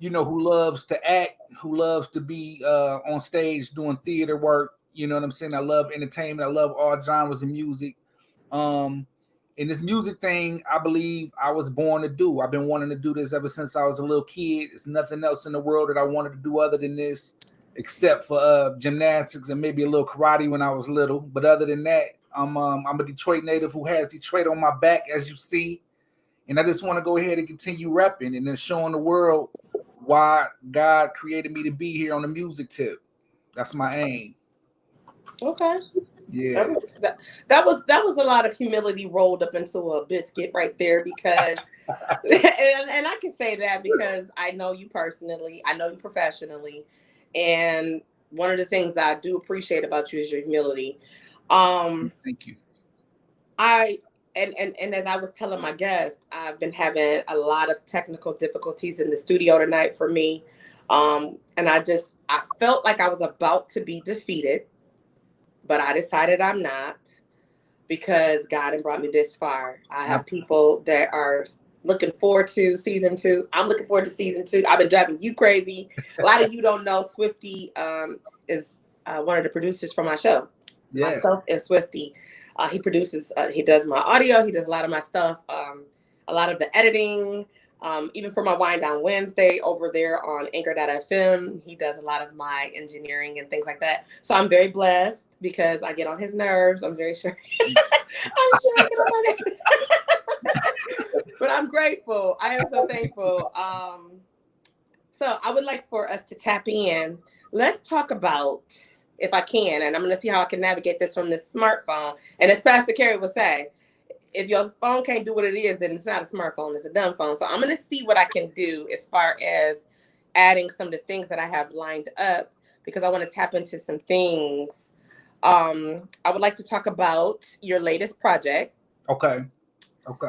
who loves to act, who loves to be on stage doing theater work. You know what I'm saying? I love entertainment. I love all genres of music. And this music thing, I believe I was born to do. I've been wanting to do this ever since I was a little kid. There's nothing else in the world that I wanted to do other than this, except for gymnastics and maybe a little karate when I was little. But other than that, I'm a Detroit native who has Detroit on my back, as you see. And I just want to go ahead and continue repping and then showing the world why God created me to be here on the music tip. That's my aim. Okay. Yeah. That was a lot of humility rolled up into a biscuit right there, because and I can say that because I know you personally, I know you professionally, and one of the things that I do appreciate about you is your humility. Thank you. And as I was telling my guest, I've been having a lot of technical difficulties in the studio tonight for me. And I felt like I was about to be defeated, but I decided I'm not, because God had brought me this far. I have people that are looking forward to season 2. I'm looking forward to season 2. I've been driving you crazy. A lot of you don't know Swifty is one of the producers for my show. Yes. Myself and Swifty. He produces, he does my audio, he does a lot of my stuff, a lot of the editing, even for my Wind Down Wednesday over there on Anchor.fm. He does a lot of my engineering and things like that. So I'm very blessed because I get on his nerves. I'm very sure. I'm sure I get on my nerves. But I'm grateful. I am so thankful. So I would like for us to tap in. Let's talk about, if I can, and I'm going to see how I can navigate this from this smartphone. And as Pastor Carey would say, if your phone can't do what it is, then it's not a smartphone, it's a dumb phone. So I'm going to see what I can do as far as adding some of the things that I have lined up, because I want to tap into some things. I would like to talk about your latest project. Okay.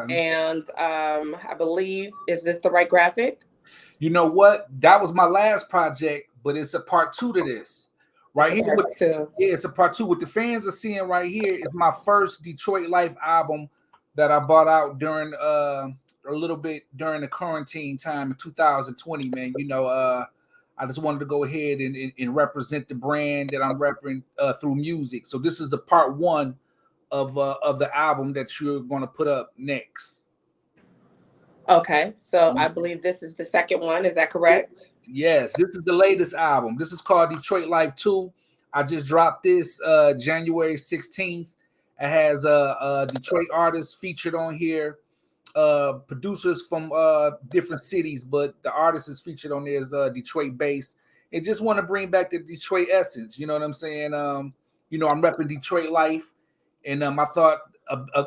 And I believe, is this the right graphic? You know what? That was my last project, but it's a part 2 to this. Right here, it's a part 2. What the fans are seeing right here is my first Detroit Life album that I brought out during a little bit during the quarantine time in 2020. Man, I just wanted to go ahead and represent the brand that I'm repping through music. So this is a part 1 of the album that you're going to put up next. Okay, so I believe this is the second one. Is that correct? Yes, this is the latest album. This is called Detroit Life 2. I just dropped this January 16th. It has Detroit artists featured on here, producers from different cities, but the artist is featured on there is Detroit based. And just want to bring back the Detroit essence. You know what I'm saying? I'm repping Detroit Life, and I thought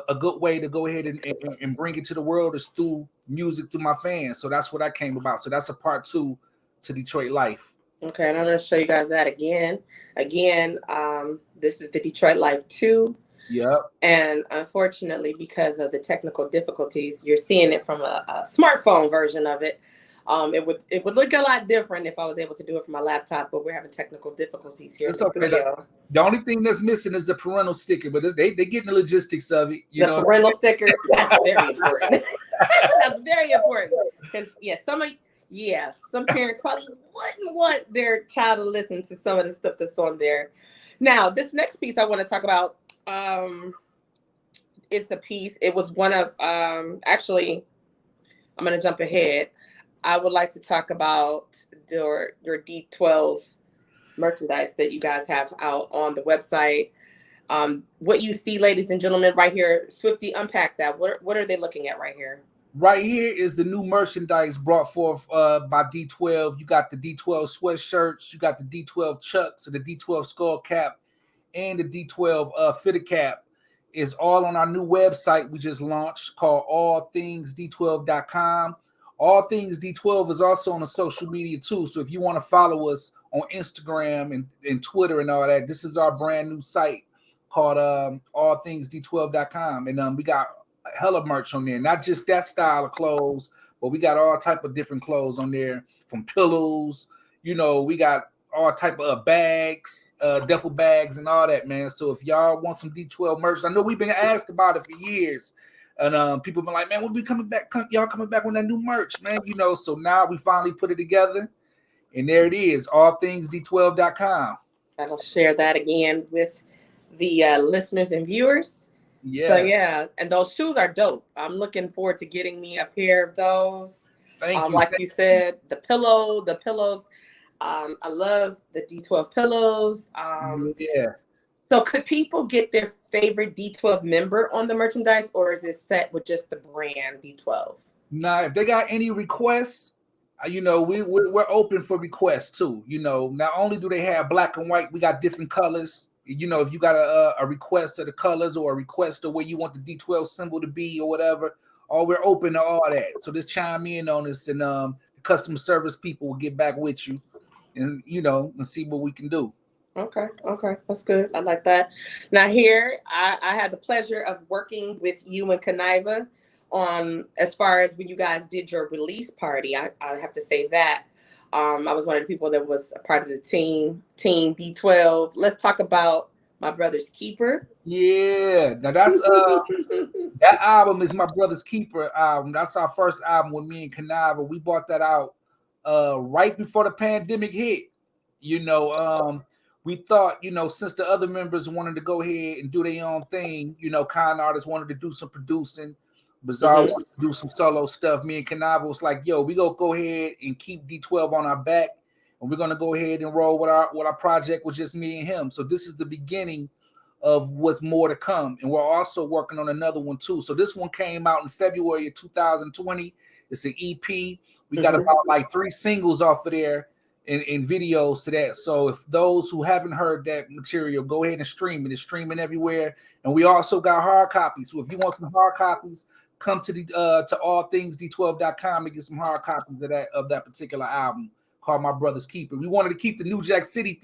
a good way to go ahead and bring it to the world is through music, through my fans. So that's what I came about. So that's a part 2 to Detroit Life. Okay, and I'm going to show you guys that again. This is the Detroit Life 2. Yep. And unfortunately, because of the technical difficulties, you're seeing it from a smartphone version of it. It would look a lot different if I was able to do it from my laptop, but we're having technical difficulties here. It's okay. The only thing that's missing is the parental sticker, but they getting the logistics of it. The parental sticker, that's very important. That's very important, because some parents probably wouldn't want their child to listen to some of the stuff that's on there. Now, this next piece I want to talk about, it's a piece. It was one of actually, I'm going to jump ahead. I would like to talk about your D12 merchandise that you guys have out on the website. What you see, ladies and gentlemen, right here, Swifty, unpack that. What are they looking at right here? Right here is the new merchandise brought forth by D12. You got the D12 sweatshirts, you got the D12 chucks, the D12 skull cap, and the D12 fitted cap. Is all on our new website we just launched called allthingsd12.com. All Things D12 is also on the social media too. So if you want to follow us on Instagram and Twitter and all that, this is our brand new site called allthingsd12.com. And we got hella merch on there, not just that style of clothes, but we got all type of different clothes on there, from pillows, we got all type of bags, duffel bags and all that, man. So if y'all want some D12 merch, I know we've been asked about it for years. And people been like, man, we'll be coming back. Y'all coming back with that new merch, man. So now we finally put it together. And there it is, allthingsd12.com. I'll share that again with the listeners and viewers. Yeah. So yeah, and those shoes are dope. I'm looking forward to getting me a pair of those. Thank you. Like you said, the pillows. I love the D12 pillows. Yeah. So could people get their favorite D12 member on the merchandise, or is it set with just the brand D12? Now, if they got any requests, we're open for requests too. Not only do they have black and white, we got different colors. If you got a request of the colors or a request of where you want the D12 symbol to be or whatever, we're open to all that. So just chime in on this, and the customer service people will get back with you, and and see what we can do. Okay, that's good. I like that. Now here, I had the pleasure of working with you and Kaniva on as far as when you guys did your release party. I have to say that I was one of the people that was a part of the team D12. Let's talk about My Brother's Keeper. Yeah, now that's that album is My Brother's Keeper album. That's our first album with me and Kaniva. We brought that out right before the pandemic hit. We thought, since the other members wanted to go ahead and do their own thing, Con Artists wanted to do some producing, Bizarre wanted to do some solo stuff. Me and Kaniva was like, yo, we gonna go ahead and keep D12 on our back, and we're gonna go ahead and roll with our project with just me and him. So this is the beginning of what's more to come, and we're also working on another one too. So this one came out in February of 2020. It's an EP. We got about like 3 singles off of there. In videos to that. So if those who haven't heard that material, go ahead and stream it. It's streaming everywhere. And we also got hard copies. So if you want some hard copies, come to to allthingsd12.com and get some hard copies of that particular album called My Brother's Keeper. We wanted to keep the New Jack City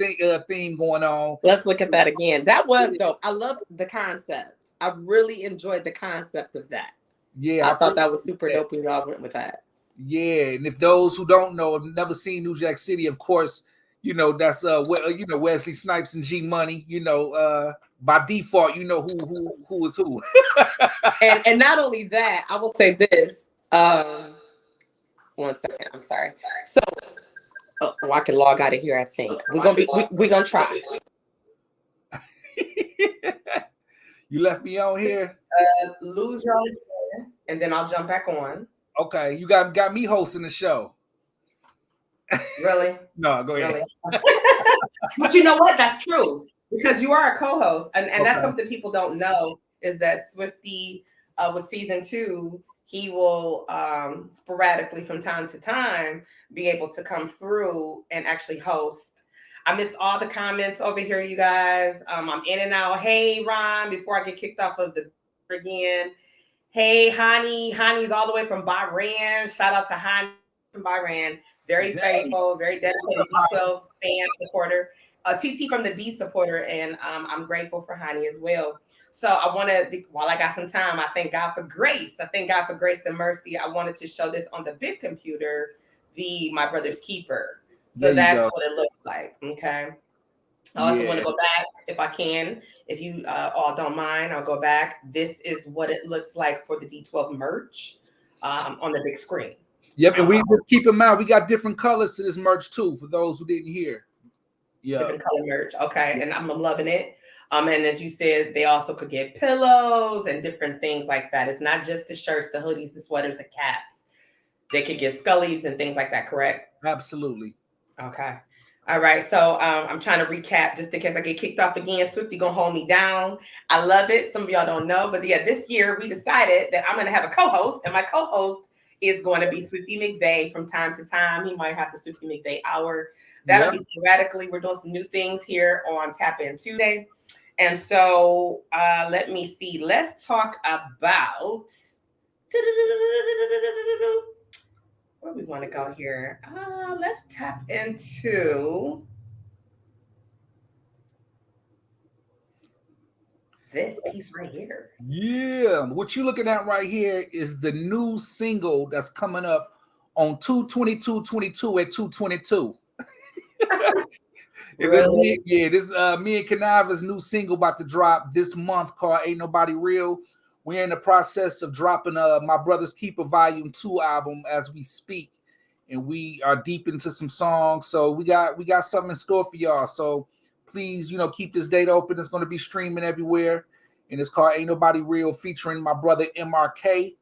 theme going on. Let's look at that again. That was dope. I loved the concept. I really enjoyed the concept of that. Yeah, I thought that was super dope when y'all went with that. Yeah, and if those who don't know, have never seen New Jack City, of course, that's Wesley Snipes and G Money. By default, who is who. and not only that, I will say this. 1 second, I'm sorry. So, I can log out of here. I think we're gonna try. You left me on here. Lose y'all, and then I'll jump back on. Okay, you got me hosting the show. Really? No, go ahead. Really? But you know what? That's true, because you are a co-host, and that's something people don't know, is that Swifty with season 2, he will sporadically from time to time be able to come through and actually host. I missed all the comments over here, you guys. I'm in and out. Hey, Ron, before I get kicked off of the again. Hey, Hani's all the way from Bahrain. Shout out to Hani from Bahrain. Very faithful, very dedicated D12 fan supporter. TT from the D supporter, and I'm grateful for Hani as well. So I want to, while I got some time, I thank God for grace. I thank God for grace and mercy. I wanted to show this on the big computer, My Brother's Keeper. So that's what it looks like. Okay. I also want to go back, if I can. If you all don't mind, I'll go back. This is what it looks like for the D12 merch on the big screen. Yep, and we just keep in mind, we got different colors to this merch too, for those who didn't hear. Yeah. Different color merch. Okay, and I'm loving it. And as you said, they also could get pillows and different things like that. It's not just the shirts, the hoodies, the sweaters, the caps. They could get scullies and things like that, correct? Absolutely. Okay. All right. So I'm trying to recap just in case I get kicked off again. Swifty gonna hold me down. I love it. Some of y'all don't know, but yeah, this year we decided that I'm gonna have a co-host, and my co-host is going to be Swifty McVayD from time to time. He might have the Swifty McVayD hour. That'll be sporadically. We're doing some new things here on TAPN Tuesday. And so let me see. Let's talk about where we want to go here. Let's tap into this piece right here. Yeah. What you're looking at right here is the new single that's coming up on 2/22/22 at 2/22. Really? This me and Kaniva's new single about to drop this month called Ain't Nobody Real. we're in the process of dropping My Brother's Keeper Volume 2 album as we speak. And we are deep into some songs. So we got something in store for y'all. So please, keep this date open. It's going to be streaming everywhere. And it's called Ain't Nobody Real, featuring my brother MRK.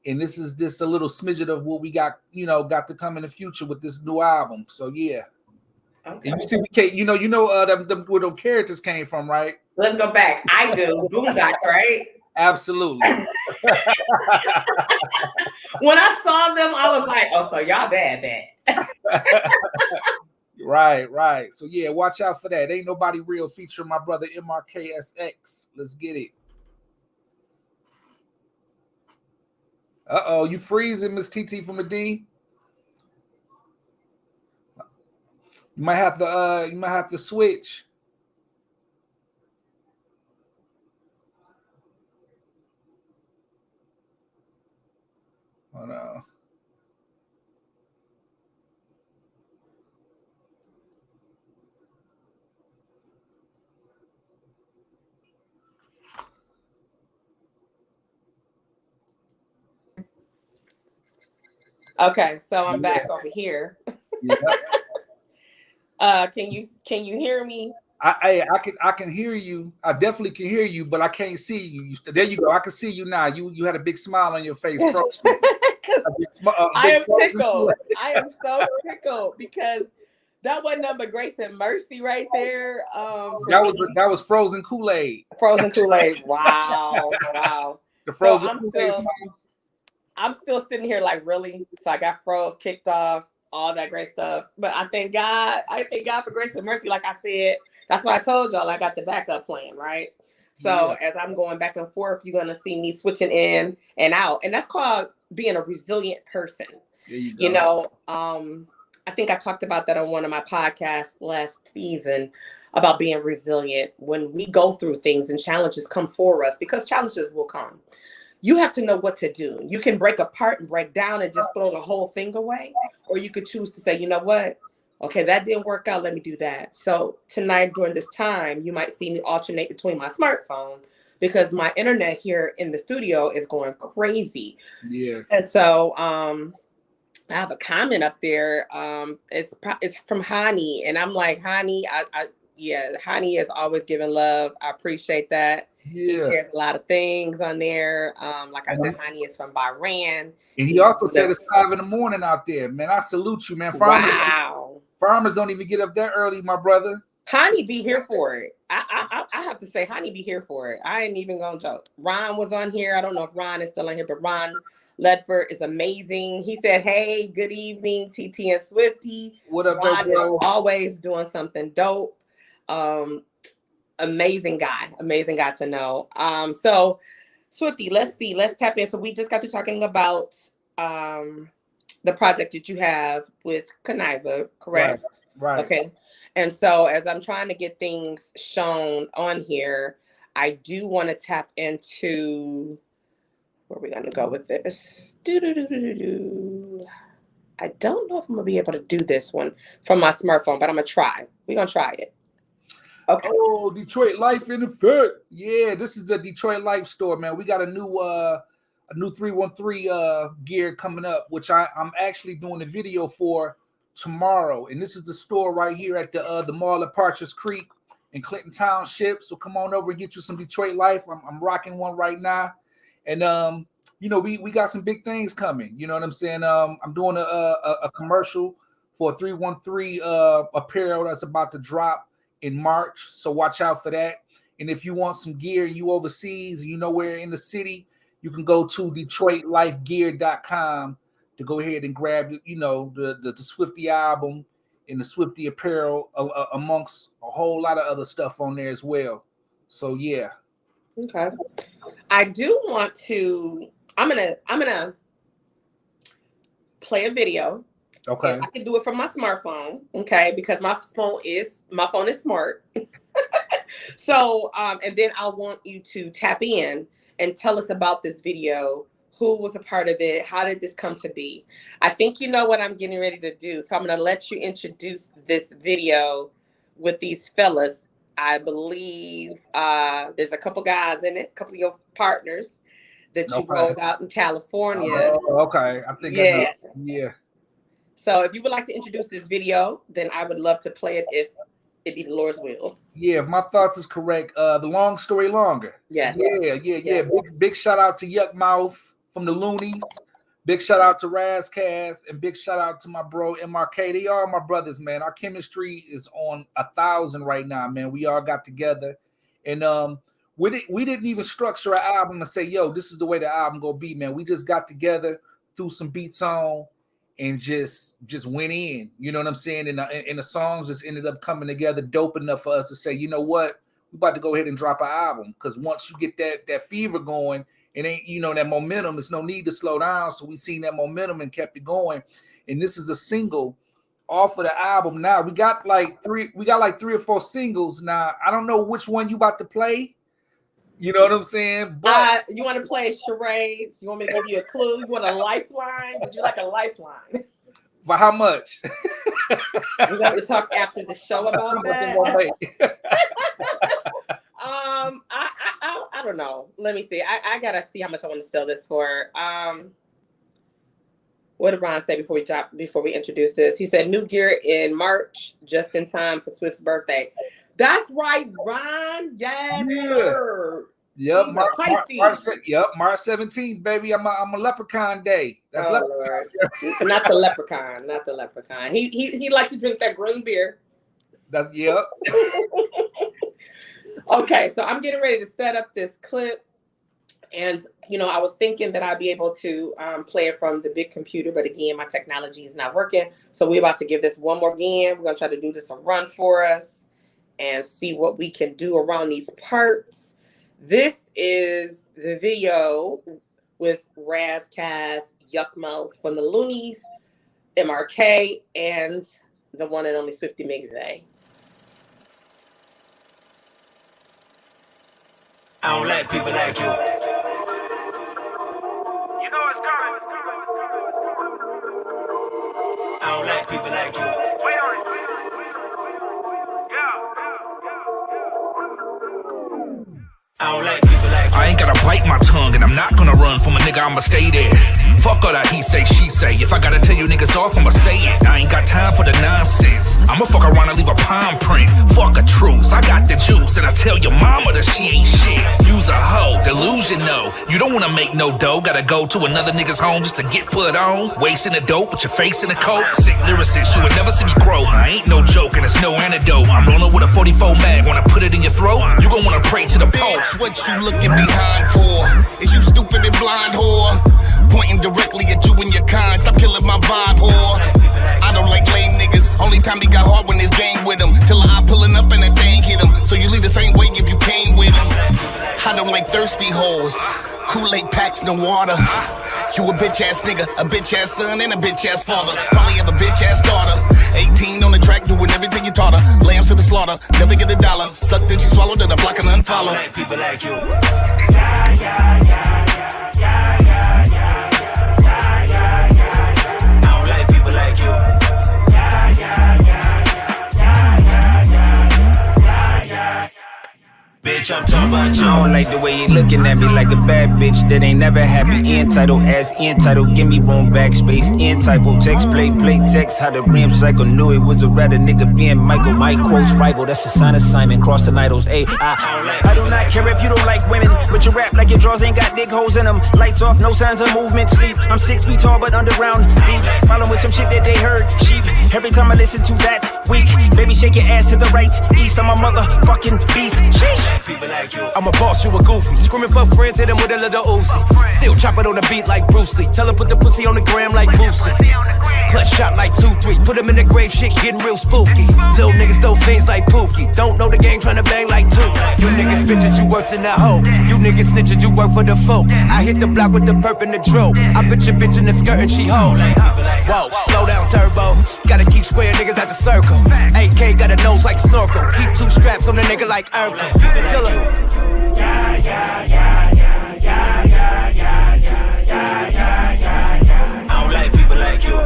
And this is just a little smidget of what we got to come in the future with this new album. So yeah. Okay. And you see, where those characters came from, right? Let's go back. I do. Boondocks, right? Absolutely. When I saw them, I was like, oh, so y'all bad. Right. So yeah, watch out for that. Ain't Nobody Real, featuring my brother MRKSX. Let's get it. You freezing, Miss TT from a D? You might have to switch. Oh no. Okay, so I'm back over here. Yeah. Can you hear me? I can hear you. I definitely can hear you, but I can't see you. There you go. I can see you now. You had a big smile on your face. I am tickled. I am so tickled because that wasn't number Grace and Mercy right there. That was Frozen Kool-Aid. Frozen Kool-Aid. Wow. The Frozen Kool-Aid smile. I'm still sitting here like, really? So I got froze, kicked off, all that great stuff. But I thank God for Grace and Mercy. Like I said, that's why I told y'all I got the backup plan, right? So as I'm going back and forth, you're gonna see me switching in and out, and that's called being a resilient person. There you go. I think I talked about that on one of my podcasts last season about being resilient. When we go through things and challenges come for us, because challenges will come, you have to know what to do. You can break apart and break down and just throw the whole thing away, or you could choose to say, you know what? Okay, that didn't work out. Let me do that. So tonight during this time, you might see me alternate between my smartphone because my internet here in the studio is going crazy. Yeah. And so I have a comment up there. It's from Hani, and I'm like, Hani, Hani is always giving love. I appreciate that. Yeah. He shares a lot of things on there. Like I said, Hani is from Bahrain. And he also said it's 5 a.m. out there. Man, I salute you, man. Farmers don't even get up that early, my brother. Hani be here for it. I have to say, Hani be here for it. I ain't even gonna joke. Ron was on here. I don't know if Ron is still on here, but Ron Ledford is amazing. He said, hey, good evening, TT and Swifty. What up, Ron bro? is always doing something dope. Amazing guy to know. So Swifty, let's tap in. So we just got to talking about the project that you have with Kaniva, correct? Right. Okay. And so as I'm trying to get things shown on here, I do want to tap into where we're going to go with this. I don't know if I'm going to be able to do this one from my smartphone, but I'm going to try. We're going to try it. Okay. Oh, Detroit Life in effect. Yeah, this is the Detroit Life store, man. We got a new 313 gear coming up, which I'm actually doing a video for tomorrow. And this is the store right here at the mall at Parchers Creek in Clinton Township. So come on over and get you some Detroit Life. I'm rocking one right now. And we got some big things coming. You know what I'm saying? I'm doing a commercial for 313 apparel that's about to drop in March. So watch out for that. And if you want some gear, you overseas, where in the city, you can go to DetroitLifeGear.com to go ahead and grab, the Swifty album and the Swifty apparel, amongst a whole lot of other stuff on there as well. So yeah. Okay. I do want to. I'm gonna play a video. Okay. I can do it from my smartphone. Okay, because my phone is smart. So and then I want you to tap in and tell us about this video. Who was a part of it? How did this come to be? I think you know what I'm getting ready to do. So I'm going to let you introduce this video with these fellas. I believe there's a couple guys in it, a couple of your partners. that you rolled out in California. Oh, okay. I think I know. Yeah. So if you would like to introduce this video, then I would love to play it if it be the Lord's will. Yeah, if my thoughts is correct. The long story longer. Yeah. Big shout out to Yuck Mouth from the Loonies. Big shout out to Razcast, and big shout out to my bro MRK. They are my brothers, man. Our chemistry is on 1,000 right now, man. We all got together, and we didn't even structure an album and say, yo, this is the way the album gonna be, man. We just got together, threw some beats on, and just went in. You know what I'm saying? And the songs just ended up coming together dope enough for us to say, you know what, we about to go ahead and drop an album, because once you get that fever going, it ain't, you know, that momentum. There's no need to slow down. So we seen that momentum and kept it going. And this is a single off of the album. Now we got like three or four singles. Now I don't know which one you about to play. You know what I'm saying? But you want to play charades? You want me to give you a clue? You want a lifeline? Would you like a lifeline? For how much? We're going to talk after the show about that. I don't know. Let me see. I gotta see how much I want to sell this for. What did Ron say before we introduce this? He said new gear in March, just in time for Swift's birthday. That's right, Ron. Yes, sir. Yep, March 17th, baby. I'm a leprechaun day. That's leprechaun. Not the leprechaun. Not the leprechaun. He liked to drink that green beer. That's yep. Okay, so I'm getting ready to set up this clip, and you know, I was thinking that I'd be able to play it from the big computer, but again, my technology is not working. So we're about to give this one more again. We're gonna try to do this a run for us and see what we can do around these parts. This is the video with Razcast, Yuckmouth from the Loonies, MRK, and the one and only Swifty McVayD12. I don't like people like you. You know it's coming. I don't like people like you. Wait on it. I don't like people like you. I ain't gotta bite my tongue, and I'm not gonna run from a nigga, I'ma stay there. Fuck all that he say, she say. If I gotta tell you niggas off, I'ma say it. I ain't got time for the nonsense. I'ma fuck around and leave a palm print. Fuck a truce, I got the juice, and I tell your mama that she ain't shit. Use a hoe, delusion, no. You don't wanna make no dough, gotta go to another nigga's home just to get put on. Wasting the dope with your face in the coat. Sick lyricist, you would never see me grow. I ain't no joke, and it's no antidote. I'm rolling with a 44 mag, wanna put it in your throat? You gon' wanna pray to the Pope. What you looking behind for? Is you stupid and blind whore? Pointing directly at you and your kind. Stop killing my vibe, whore. I don't like lame niggas. Only time he got hard when there's gang with him. Till I pulling up and that thing hit him. So you leave the same way if you came with him. I don't like thirsty hoes. Kool-Aid packs, no water. You a bitch ass nigga, a bitch ass son, and a bitch ass father. Probably have a bitch ass daughter. 18 on the track, doing everything you taught her. Lambs to the slaughter, never get a dollar. Suck then she swallowed it, I block and unfollow. I don't like people like you. I don't like people like you. Bitch, I'm talking about you. I don't like the way you looking at me like a bad bitch that ain't never happy. Entitled as entitled, give me room backspace. Entitled text, play text. How the rim cycle knew it was a rather nigga being Michael. My quotes rival, that's a sign of Simon. Crossing idols, I do not care if you don't like women, but you rap like your drawers ain't got dig holes in them. Lights off, no signs of movement, sleep. I'm 6 feet tall, but underground deep. Following with some shit that they heard, sheep. Every time I listen to that, weak. Baby, shake your ass to the right, east. I'm a motherfucking beast. Sheesh. Like you. I'm a boss, you a goofy. Screaming for friends, hit him with a little Uzi. Still chopping on the beat like Bruce Lee. Tell him put the pussy on the gram like Boosie. Clutch shot like 2-3. Put him in the grave, shit getting real spooky. Little niggas throw things like Pookie. Don't know the game, trying to bang like two. You niggas bitches, you worked in the hoe. You niggas snitches, you work for the folk. I hit the block with the perp and the drill. I put your bitch in the skirt and she hold. Whoa, slow down, turbo. Gotta keep square niggas at the circle. AK got a nose like snorkel. Keep 2 straps on the nigga like Urkel. I don't like people like you.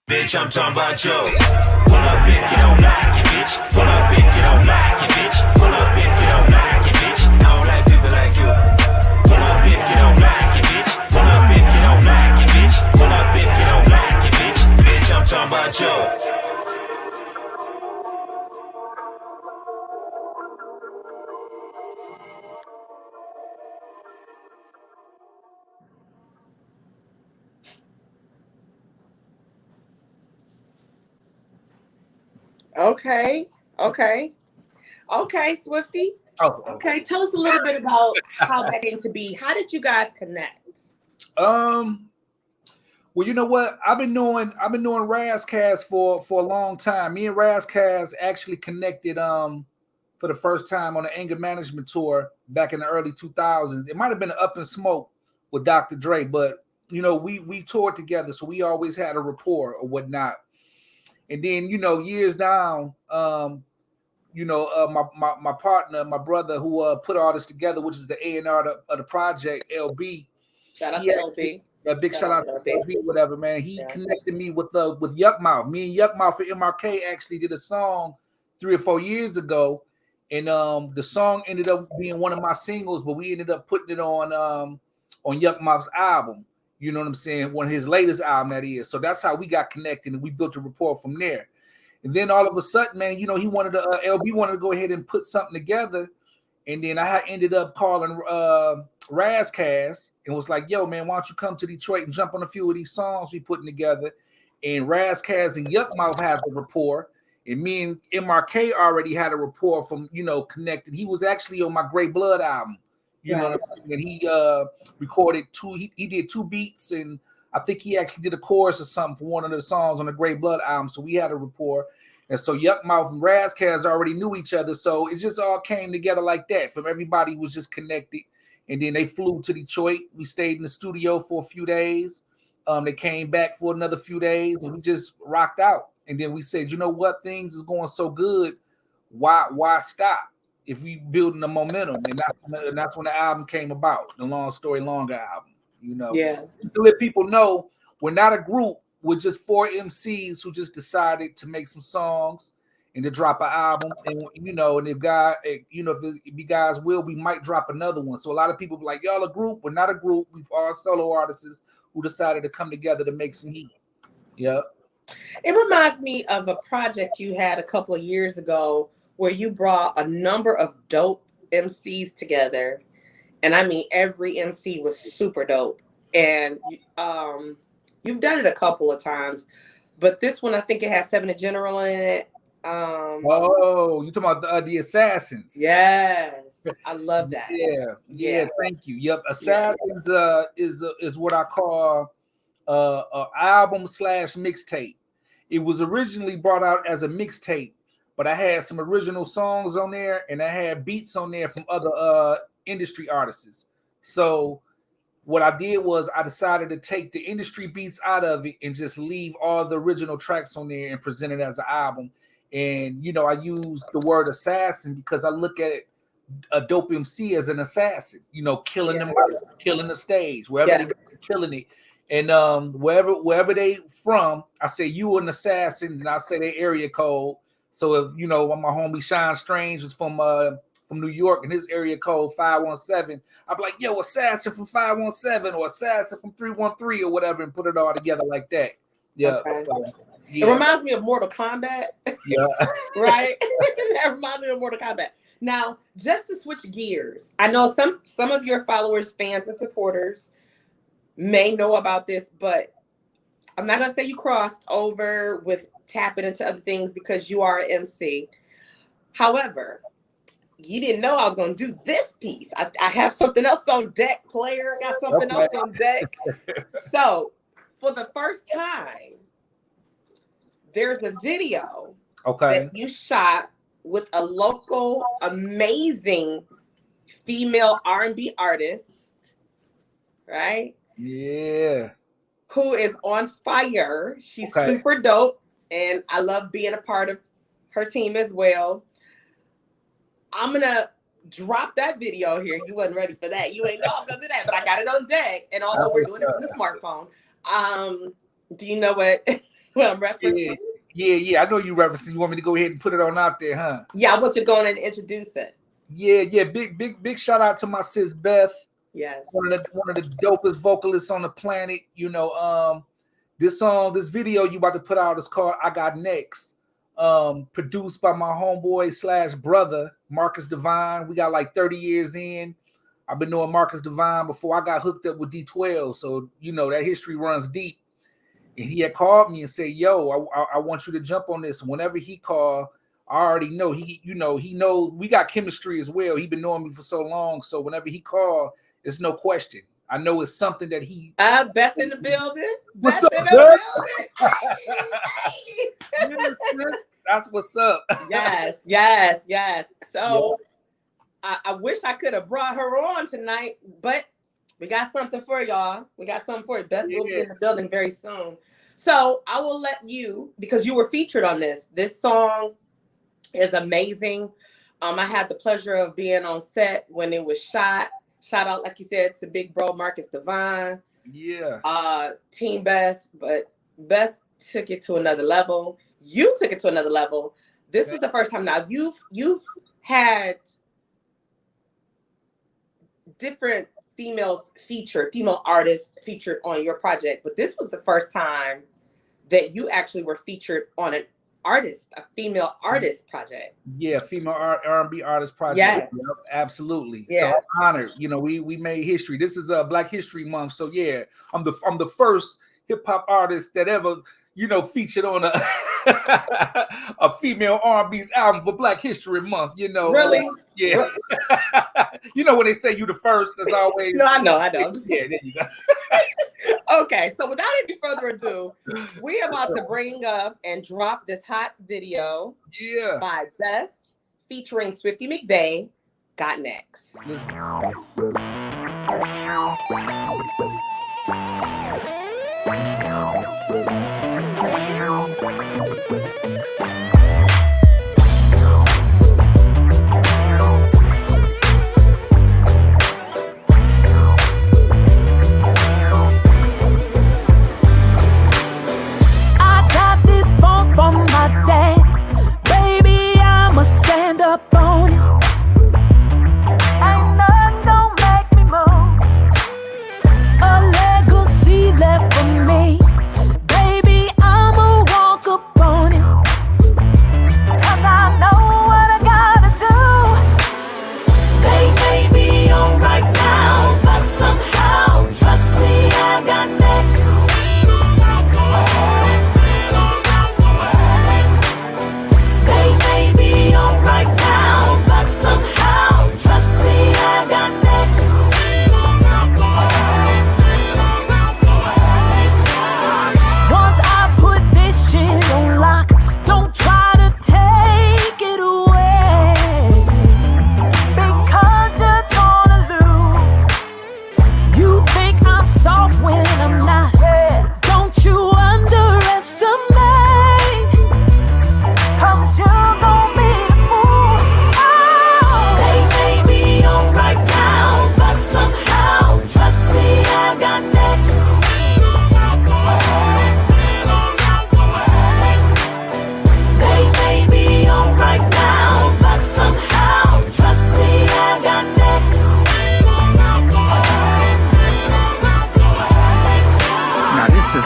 Bitch, I'm talking about you. Pull up, bitch, get on like it, bitch. bitch. Pull up if you don't like it, bitch. Pull up if you don't like it, bitch. I don't like people like you. Pull up if you don't like it, bitch. Pull up if you don't like it, bitch. Pull up if you don't like it, bitch. Bitch, I'm talking about you. Okay. Okay, Swifty. Oh, Okay, tell us a little bit about how that came to be. How did you guys connect? Well, you know what? I've been knowing Razcast for a long time. Me and Razcast actually connected for the first time on the anger management tour back in the early 2000s. It might have been Up in Smoke with Dr. Dre, but you know, we toured together, so we always had a rapport or whatnot. And then, you know, years down, my partner, my brother who put all this together, which is the A&R of the project, LB. Shout out to LB. A big shout out to LB, whatever, man. He connected me with Yuck Mouth. Me and Yuck Mouth for MRK actually did a song 3 or 4 years ago, and the song ended up being one of my singles, but we ended up putting it on Yuck Mouth's album. You know what I'm saying? One of his latest album, that is. So that's how we got connected, and we built a rapport from there. And then all of a sudden, man, you know, he wanted to LB wanted to go ahead and put something together, and then I ended up calling Razcast and was like, yo, man, why don't you come to Detroit and jump on a few of these songs we putting together? And Razcast and Yuck Mouth have a rapport, and me and MRK already had a rapport from, you know, connected. He was actually on my Grey Blood album, you know what I mean? And he recorded he did 2 beats, and I think he actually did a chorus or something for one of the songs on the Grey Blood album. So we had a rapport. And so Yuck Mouth and Razcast already knew each other. So it just all came together like that. From everybody was just connected. And then they flew to Detroit. We stayed in the studio for a few days. They came back for another few days, and we just rocked out. And then we said, you know what? Things is going so good. Why stop if we building the momentum? And that's when the album came about, the Long Story Longer album. You know, to let people know we're not a group. We're just 4 MCs who just decided to make some songs and to drop an album. And you know, and if you guys will, we might drop another one. So a lot of people be like, y'all a group? We're not a group. We've all solo artists who decided to come together to make some heat. Yeah. It reminds me of a project you had a couple of years ago where you brought a number of dope MCs together. And I mean, every MC was super dope. And you've done it a couple of times, but this one, I think it has 7 General in it. Oh, you talking about the Assassins? Yes, I love that. Yeah. Thank you. Yep, Assassins is what I call an album / mixtape. It was originally brought out as a mixtape, but I had some original songs on there, and I had beats on there from other industry artists. So what I did was I decided to take the industry beats out of it and just leave all the original tracks on there and present it as an album. And, you know, I use the word assassin because I look at a dope MC as an assassin, you know, killing them, killing the stage, wherever they go, killing it. And wherever they from, I say you an assassin, and I say their area code. So if, you know, my homie Sean Strange was from New York, and his area code 517, I'd be like, yo, assassin from 517 or assassin from 313 or whatever, and put it all together like that. Yeah. Okay. It reminds me of Mortal Kombat. Yeah. Right? That reminds me of Mortal Kombat. Now, just to switch gears, I know some of your followers, fans, and supporters may know about this, but I'm not going to say you crossed over with tapping into other things because you are an MC. However, you didn't know I was going to do this piece. I have something else on deck, player. I got something else on deck. So, for the first time, there's a video that you shot with a local, amazing female R&B artist, right? Yeah. Who is on fire. She's super dope, and I love being a part of her team as well. I'm going to drop that video here. You wasn't ready for that. You ain't know I'm going to do that, but I got it on deck, and although we're doing it from the smartphone, do you know what I'm referencing? Yeah. I know you referencing. You want me to go ahead and put it on out there, huh? Yeah, I want you to go in and introduce it. Yeah. Big shout out to my sis Beth. Yes. One of the dopest vocalists on the planet. You know, this video you about to put out is called I Got Next. Produced by my homeboy / brother Marcus Divine. We got like 30 years in. I've been knowing Marcus Divine before I got hooked up with D12, so you know that history runs deep. And he had called me and said, "Yo, I want you to jump on this." Whenever he called, I already know he knows we got chemistry as well. He been knowing me for so long, so whenever he called, it's no question. I know it's something that he. Beth in the building. What's Beth up, in the building? That's what's up. Yes. So I wish I could have brought her on tonight, but we got something for y'all. Beth will be in the building very soon. So I will let you, because you were featured on this. This song is amazing. I had the pleasure of being on set when it was shot. Shout out, like you said, to big bro Marcus Divine. Yeah. Team Beth, but Beth took it to another level. You took it to another level. This was the first time. Now you've had different female artists featured on your project, but this was the first time that you actually were featured on a female artist project. Yeah, female R&B artist project. Yes. Yep, absolutely. Yeah. So I'm honored. You know, we made history. This is Black History Month. So yeah, I'm the first hip hop artist that ever, featured on a female R&B's album for Black History Month. Really? Yeah. When they say you the first, that's always. No, I know. Yeah, there you go. Okay, so without any further ado, we're about to bring up and drop this hot video by Beth featuring Swifty McVayD. Got Next. Let's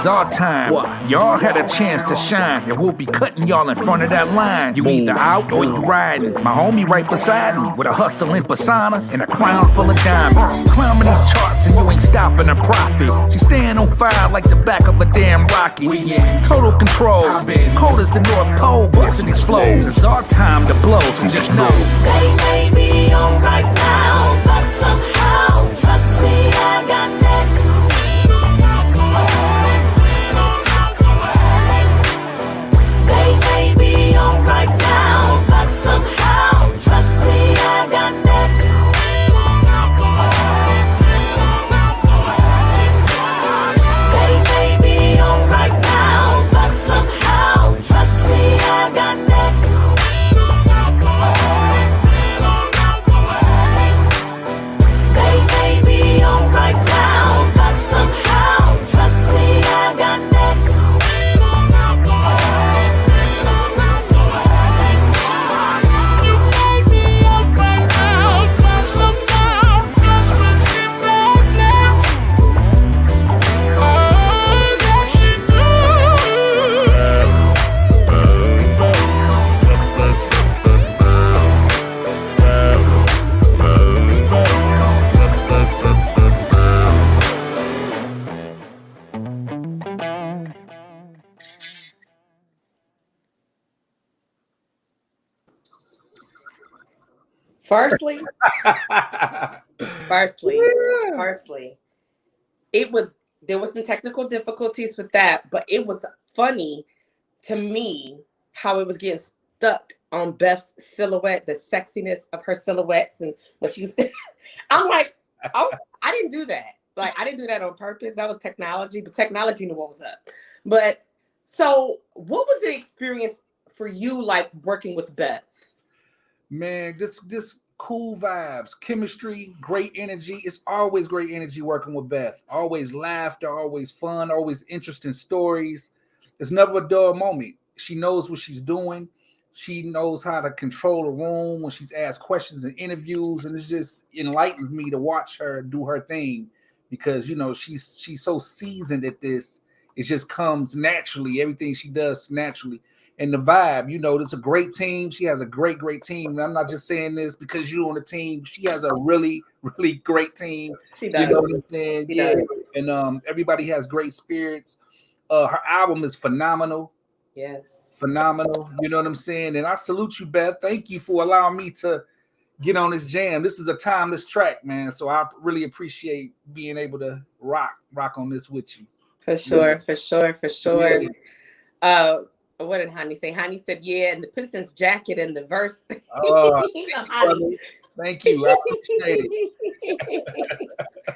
our time. Y'all had a chance to shine, and we'll be cutting y'all in front of that line. You either out or you riding. My homie right beside me with a hustling persona and a crown full of diamonds. Climbing these charts and you ain't stopping a profit. She staying on fire like the back of a damn rocket. We in total control. Cold as the North Pole, busting these flows. It's our time to blow, so just know. They may be on right now, but somehow, trust me, I got next. They may be on right now, but somehow, trust me, I got next. They may be on right now, but somehow, trust me, I got next. Firstly, there was some technical difficulties with that, but it was funny to me how it was getting stuck on Beth's silhouette, the sexiness of her silhouettes, and when she was, I'm like, oh, I didn't do that. Like, I didn't do that on purpose. That was technology. The technology knew what was up. But so, what was the experience for you, like working with Beth? Man, this cool vibes, chemistry, great energy. It's always great energy working with Beth. Always laughter, always fun, always interesting stories. It's never a dull moment. She knows what she's doing. She knows how to control a room when she's asked questions in interviews, and it just enlightens me to watch her do her thing because she's so seasoned at this. It just comes naturally. Everything she does naturally. And the vibe, it's a great team. She has a great team. And I'm not just saying this because you're on the team. She has a really, really great team. She does. You know what I'm saying? Yeah. And everybody has great spirits. Her album is phenomenal. Yes. Phenomenal. You know what I'm saying? And I salute you, Beth. Thank you for allowing me to get on this jam. This is a timeless track, man. So I really appreciate being able to rock on this with you. For sure. Yeah. What did Hani say? Hani said, yeah, and the Pistons jacket in the verse. Thank you. I appreciate it.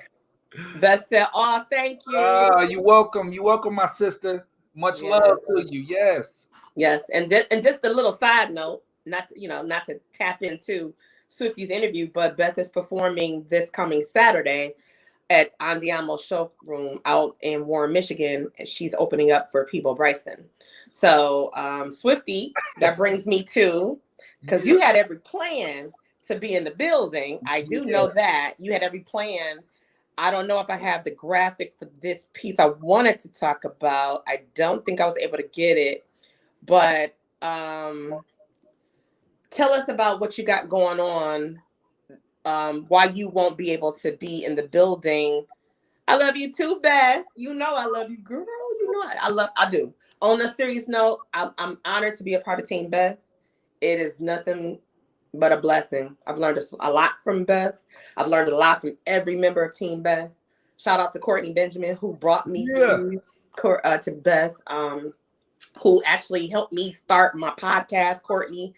Beth said, oh, thank you. You're welcome. You're welcome, my sister. Much love to you. Yes. Yes. And just a little side note, not to tap into Swifty's interview, but Beth is performing this coming Saturday at Andiamo's showroom out in Warren, Michigan. She's opening up for Peebo Bryson. So Swifty, that brings me to, because you had every plan to be in the building. I do know that. You had every plan. I don't know if I have the graphic for this piece I wanted to talk about. I don't think I was able to get it. But tell us about what you got going on. Why you won't be able to be in the building. I love you too, Beth. I love you, girl. I do. On a serious note, I'm honored to be a part of Team Beth. It is nothing but a blessing. I've learned a lot from Beth. I've learned a lot from every member of Team Beth. Shout out to Courtney Benjamin, who brought me to Beth, who actually helped me start my podcast. Courtney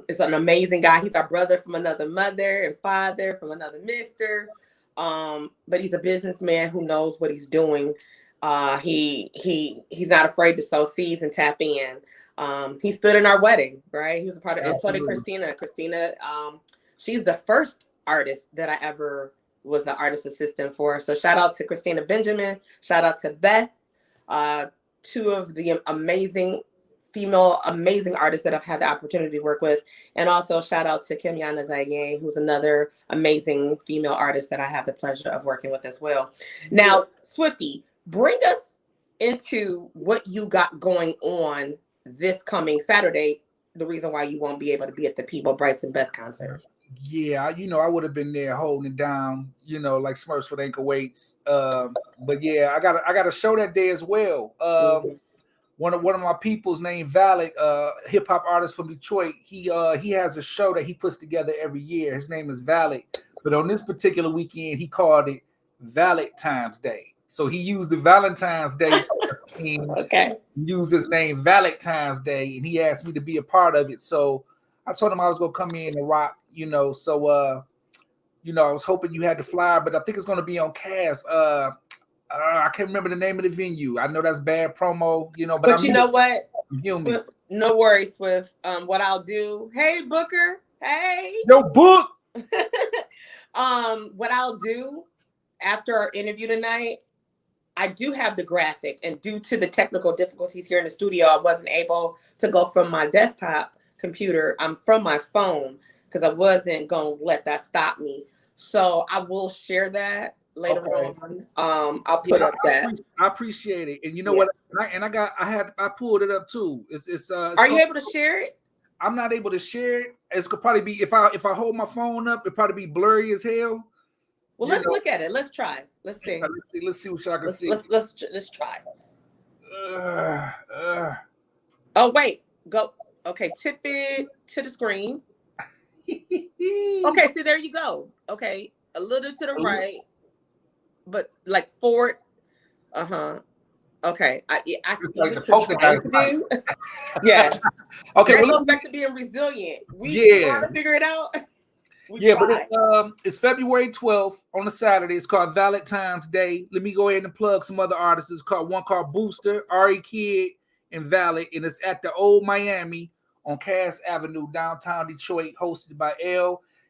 is an amazing guy. He's our brother from another mother and father from another mister. But he's a businessman who knows what he's doing. He's not afraid to sow seeds and tap in. He stood in our wedding, right? He was a part of it. And so did Christina. Christina, she's the first artist that I ever was an artist assistant for. So shout out to Christina Benjamin. Shout out to Beth. Two of the amazing artists that I've had the opportunity to work with. And also shout out to Kimyana Zaye, who's another amazing female artist that I have the pleasure of working with as well. Now, Swifty, bring us into what you got going on this coming Saturday, the reason why you won't be able to be at the Peebo Bryson Beth concert. Yeah, I would have been there holding it down, like Smurfs with ankle weights. But yeah, I got a show that day as well. One of my people's named Valid, hip hop artist from Detroit. He has a show that he puts together every year. His name is Valid, but on this particular weekend, he called it Valentine's Day. So he used the Valentine's Day. Okay. Used his name Valentine's Day, and he asked me to be a part of it. So I told him I was gonna come in and rock. So I was hoping you had the flyer, but I think it's gonna be on Cast. I can't remember the name of the venue. I know that's bad promo, But you know what? Swift, no worries, Swift. What I'll do, hey Booker, hey. Yo, Book. What I'll do after our interview tonight, I do have the graphic, and due to the technical difficulties here in the studio, I wasn't able to go from my desktop computer. I'm from my phone because I wasn't going to let that stop me. So I will share that later on. I'll put up that. I appreciate it. And you know what? I pulled it up too. It's Are you able to share it? I'm not able to share it. It's could probably be if I hold my phone up, it'd probably be blurry as hell. Well, let's look at it. Let's try. Let's see. Let's see what y'all can see. Let's try. Oh wait, go. Okay, tip it to the screen. Okay, so there you go. Okay, a little to the right, but like forward. Okay, I see like what the you're polka trying dot to fight. do. Yeah, Okay, that well, goes back to being resilient. We yeah. trying to figure it out. We Yeah, but tried. it's February 12th on a Saturday. It's called Valentine's Day. Let me go ahead and plug some other artists. It's called Booster, Ari Kid, and Valid, and it's at the Old Miami on Cass Avenue, downtown Detroit, hosted by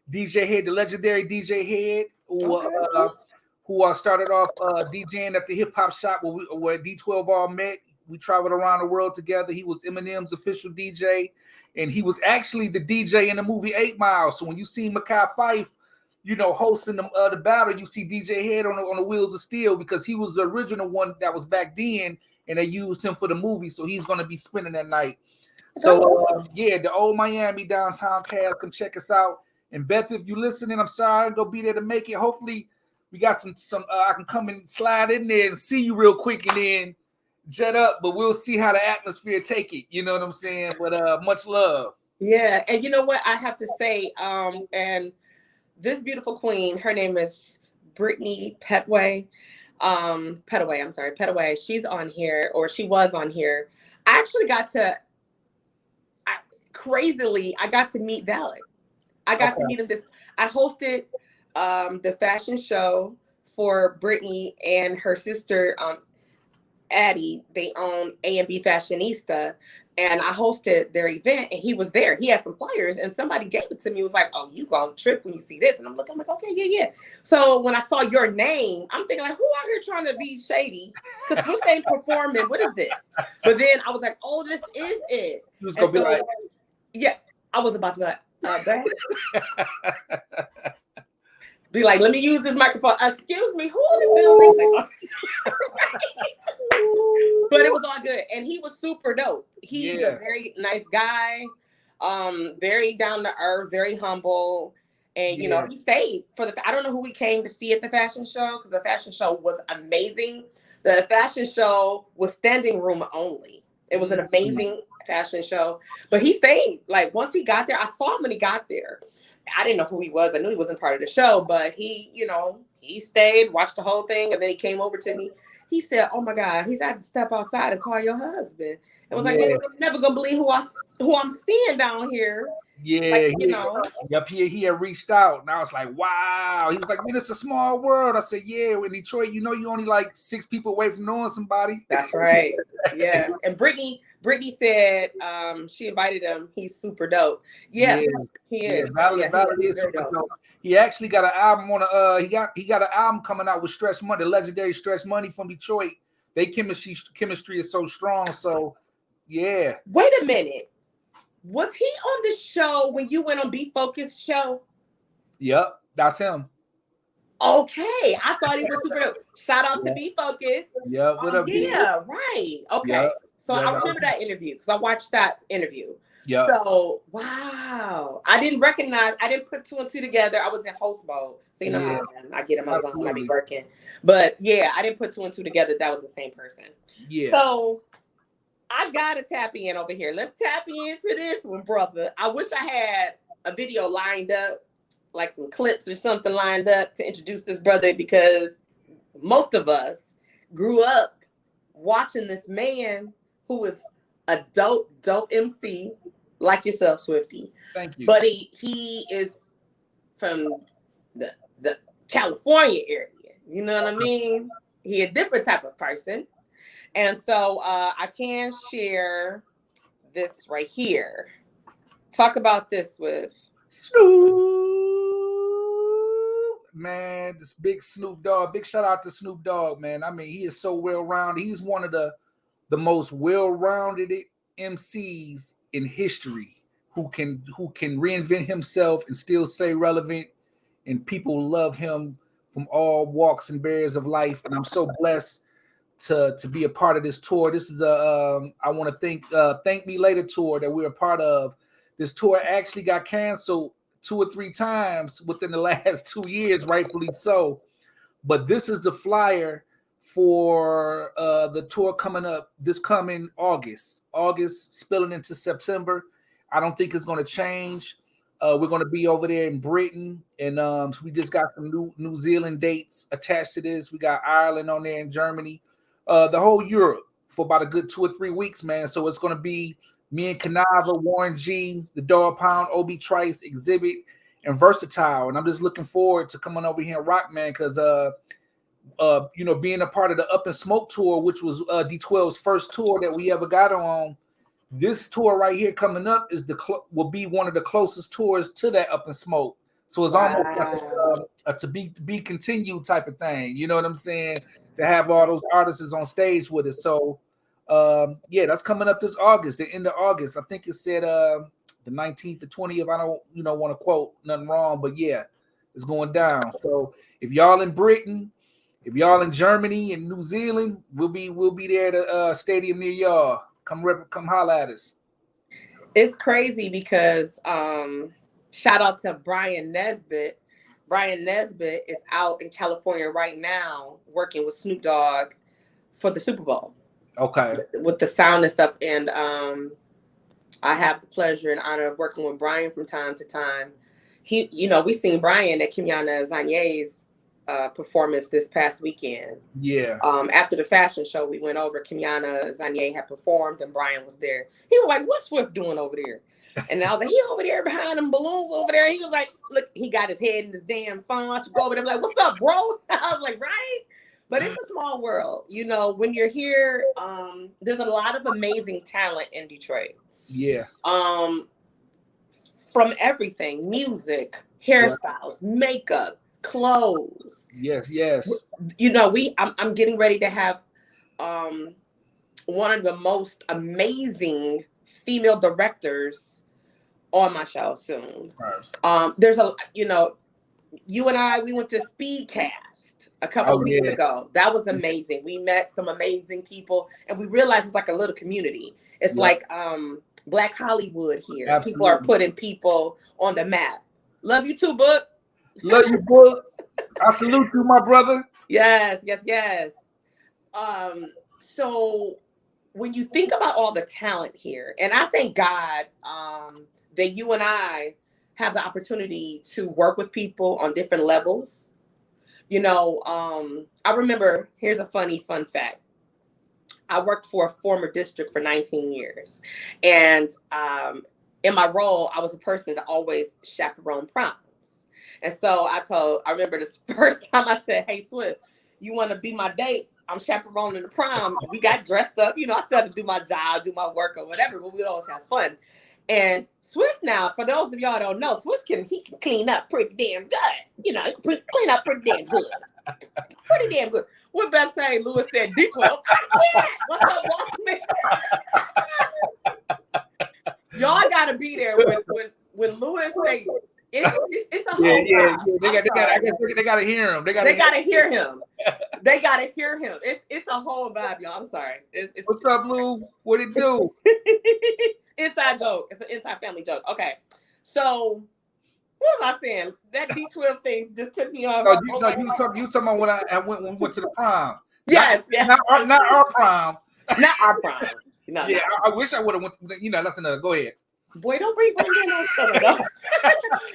DJ Head, the legendary DJ Head, who started off DJing at the hip hop shop where D12 all met. We traveled around the world together. He was Eminem's official DJ. And he was actually the DJ in the movie 8 Mile. So when you see Mekhi Phife, hosting the battle, you see DJ Head on the Wheels of Steel because he was the original one that was back then, and they used him for the movie. So he's going to be spinning that night. So the Old Miami downtown cast, come check us out. And Beth, if you're listening, I'm sorry, I'm gonna be there to make it. Hopefully, we got some. I can come and slide in there and see you real quick, and then jet up, but we'll see how the atmosphere take it. You know what I'm saying? But much love. Yeah, and you know what I have to say, and this beautiful queen, her name is Brittany Petway. Petaway. She's on here, or she was on here. I actually got to meet Valid. I got to meet him I hosted the fashion show for Brittany and her sister Addie. They own A&B Fashionista, and I hosted their event, and he was there. He had some flyers, and somebody gave it to me. It was like, "Oh, you gonna trip when you see this?" And I'm like, "Okay, yeah." So when I saw your name, I'm thinking like, who out here trying to be shady? Because Swift ain't performing. What is this? But then I was like, "Oh, this is it." He was gonna be like, "Yeah." I was about to be like, be like, let me use this microphone. Excuse me, who in the building? But it was all good. And he was super dope. He's a very nice guy, very down to earth, very humble. And, he stayed for I don't know who we came to see at the fashion show, because the fashion show was amazing. The fashion show was standing room only. It was an amazing fashion show. But he stayed. Like, once he got there, I saw him when he got there. I didn't know who he was. I knew he wasn't part of the show, but he stayed, watched the whole thing, and then he came over to me. He said, "Oh my God, he's had to step outside and call your husband." It was like, "Man, I'm never gonna believe who I'm seeing down here." Yeah, he had reached out, and I was like, "Wow." He was like, "Man, it's a small world." I said, "Yeah, in Detroit, you only like 6 people away from knowing somebody." That's right. Yeah, and Brittany said she invited him. He's super dope. Yeah, he is. Valid is super dope. He actually got an album on he got an album coming out with Stretch Money, the legendary Stretch Money from Detroit. They chemistry is so strong. So yeah. Wait a minute. Was he on the show when you went on Be Focused show? Yep, that's him. Okay, I thought he was super dope. Shout out to Be Focused. Yeah, what up? Yeah, right. Okay, so I remember that interview because I watched that interview. Yeah. So wow, I didn't put 2 and 2 together. I was in host mode, so how I get in my zone when I be working. But yeah, I didn't put 2 and 2 together. That was the same person. Yeah. So I gotta tap in over here. Let's tap into this one, brother. I wish I had a video lined up, like some clips or something lined up to introduce this brother, because most of us grew up watching this man who was a dope MC like yourself, Swifty. Thank you. But he is from the California area. You know what I mean? He a different type of person. And so I can share this right here. Talk about this with Snoop. Man, this big Snoop Dogg. Big shout out to Snoop Dogg, man. I mean, he is so well-rounded. He's one of the most well-rounded MCs in history who can reinvent himself and still stay relevant, and people love him from all walks and barriers of life. And I'm so blessed to be a part of this tour. This is I want to thank me later tour that we're a part of. This tour actually got canceled 2 or 3 times within the last 2 years, rightfully so. But this is the flyer for the tour coming up this coming August spilling into September. I don't think it's going to change. We're going to be over there in Britain, and so we just got some New Zealand dates attached to this. We got Ireland on there in Germany, the whole Europe for about a good 2 or 3 weeks, man. So it's going to be me and Canava, Warren G, the Dog Pound, Obi Trice, Exhibit, and Versatile. And I'm just looking forward to coming over here and rock, man, because being a part of the Up and Smoke tour, which was D12's first tour that we ever got on. This tour right here coming up is will be one of the closest tours to that Up and Smoke. So it's almost like a to be continued type of thing. You know what I'm saying? To have all those artists on stage with us. So that's coming up this August, the end of August. I think it said the 19th to 20th. I don't want to quote nothing wrong, but yeah, it's going down. So if y'all in Britain, if y'all in Germany and New Zealand, we'll be there at a stadium near y'all. Come holla at us. It's crazy because shout out to Brian Nesbitt. Brian Nesbitt is out in California right now working with Snoop Dogg for the Super Bowl. Okay. With the sound and stuff. And I have the pleasure and honor of working with Brian from time to time. We seen Brian at Kimyana Zanye's performance this past weekend. Yeah. After the fashion show, we went over. Kimyana Zanye had performed, and Brian was there. He was like, "What's Swift doing over there?" And I was like, "He over there behind them balloons over there." He was like, "Look, he got his head in this damn phone. I should go over there." I'm like, "What's up, bro?" I was like, "Right." But it's a small world, when you're here. There's a lot of amazing talent in Detroit. Yeah. From everything: music, hairstyles, makeup, clothes. Yes. I'm getting ready to have one of the most amazing female directors on my show soon. Right. There's you and I, we went to Speedcast a couple of weeks ago. That was amazing. We met some amazing people, and we realized it's like a little community. It's like Black Hollywood here. Absolutely. People are putting people on the map. Love you too, Book. Love you, Book. I salute you, my brother. Yes. So when you think about all the talent here, and I thank God that you and I have the opportunity to work with people on different levels. I remember, here's a fun fact. I worked for a former district for 19 years. And in my role, I was a person that always chaperoned proms. And so I remember the first time I said, "Hey, Swift, you want to be my date? I'm chaperoning the prom." We got dressed up. I still had to do my job, do my work or whatever, but we'd always have fun. And Swift now, for those of y'all don't know, Swift can clean up pretty damn good. He can clean up pretty damn good. Pretty damn good. What Beth say? Lewis said, D12. I can't. What's up, Walkman? Y'all gotta be there when Lewis say it's a whole vibe. They gotta hear him. They gotta hear him. It's a whole vibe, y'all. I'm sorry. What's up, Lou? What it do? Inside joke. It's an inside family joke. Okay. So what was I saying? That D12 thing just took me off. You talking about when we went to the prom. Yes. Not our prom. Not our prom. No, yeah, I wish I would have went. That's another. Go ahead. Boy, don't bring on stuff.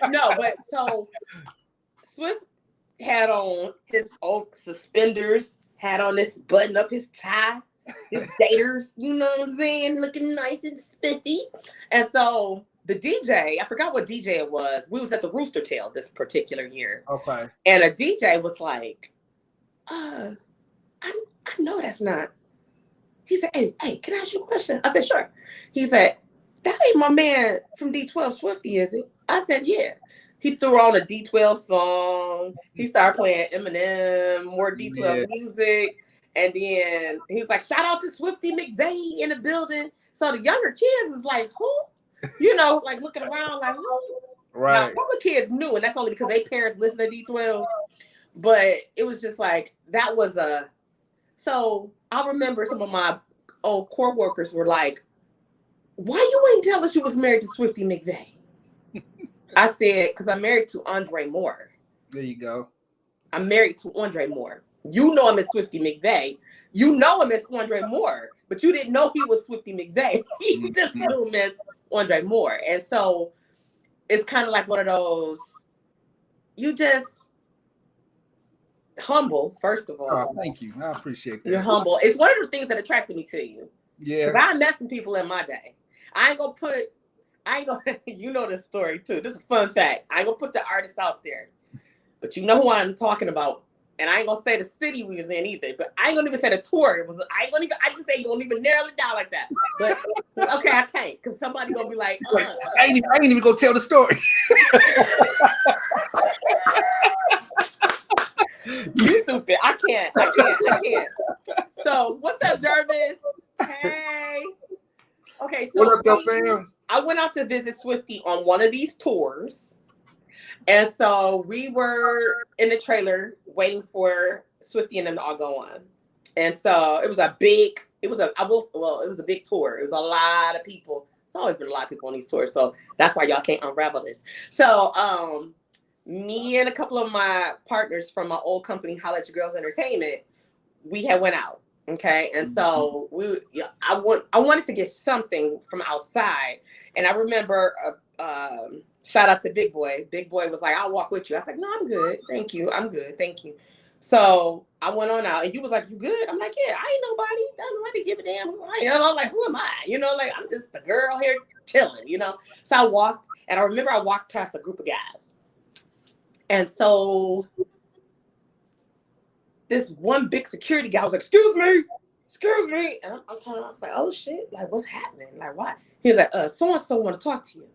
No, but so Swift had on his old suspenders, had on this button up his tie, his gators, you know what I'm saying, looking nice and spiffy. And so the DJ, I forgot what DJ it was. We was at the Rooster Tail this particular year. Okay. And a DJ was like, I know that's not. He said, hey, can I ask you a question? I said, sure. He said, that ain't my man from D12 Swifty, is it? I said, yeah. He threw on a D12 song. He started playing Eminem, more D12 music. And then he was like, shout out to Swifty McVayD in the building. So the younger kids is like, who? Like looking around like, who? Right. Now, all the kids knew, and that's only because their parents listen to D12. But it was just like, that was so I remember some of my old core workers were like, why you ain't tell us you was married to Swifty McVayD? I said, because I'm married to Andre Moore. There you go. I'm married to Andre Moore. You know him as Swifty McVayD. You know him as Andre Moore, but you didn't know he was Swifty McVayD. You just knew him as Andre Moore. And so it's kind of like one of those, you just humble, first of all. Oh, thank you. I appreciate that. You're humble. It's one of the things that attracted me to you. Yeah. Because I met some people in my day. I ain't gonna, you know this story too. This is a fun fact. I ain't gonna put the artist out there. But you know who I'm talking about. And I ain't gonna say the city we was in either. But I ain't gonna even say the tour. I just ain't gonna even narrow it down like that. But okay, I can't. Because somebody gonna be like, I ain't even gonna tell the story. You stupid. I can't. So what's up, Jervis? Hey. Okay, so What up, fam? I went out to visit Swifty on one of these tours. And so we were in the trailer waiting for Swifty and them to all go on. And so it was a big tour. It was a lot of people. It's always been a lot of people on these tours. So that's why y'all can't unravel this. So me and a couple of my partners from my old company, Holla at Your Girls Entertainment, we had went out. Okay. And so I wanted to get something from outside. And I remember shout out to Big Boy. Big Boy was like, I'll walk with you. I was like, no, I'm good. Thank you. I'm good. Thank you. So I went on out and you was like, you good? I'm like, yeah, I ain't nobody. I don't know how to give a damn who I am. I'm like, who am I? You know, like I'm just the girl here chilling, you know? So I walked and I remember I walked past a group of guys. And so this one big security guy was like, excuse me. And I'm turning around, like, oh shit, like what's happening? Like, why? He was like, so-and-so want to talk to you.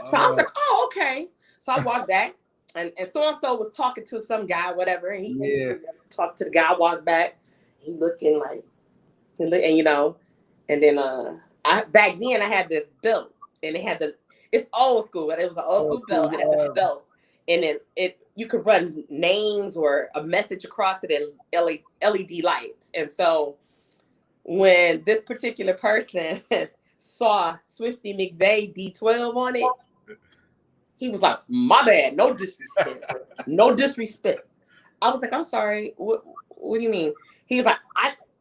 So I was like, oh, okay. So I walked back and so-and-so was talking to some guy, whatever. And he talked to the guy, walked back. He looking like, and you know, and then back then I had this belt and it's old school, but it was an old school belt. I had this belt. And then you could run names or a message across it in LED lights. And so when this particular person saw Swifty McVayD12 on it, he was like, my bad, no disrespect. No disrespect. I was like, I'm sorry, what do you mean? He was like,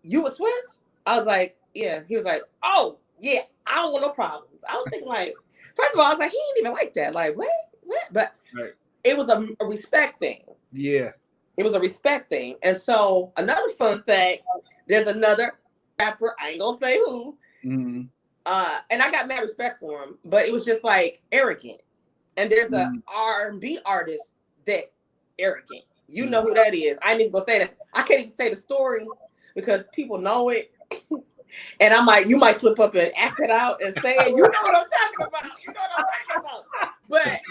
you were Swift? I was like, yeah. He was like, oh, yeah, I don't want no problems. I was thinking like, first of all, I was like, he ain't even like that. Like, what? But it was a respect thing. Yeah. It was a respect thing. And so another fun fact, there's another rapper, I ain't gonna say who, and I got mad respect for him, but it was just like arrogant. And there's a R&B artist that arrogant. You know who that is. I ain't even gonna say that. I can't even say the story because people know it. And I'm like, you might slip up and act it out and say it. You know what I'm talking about. But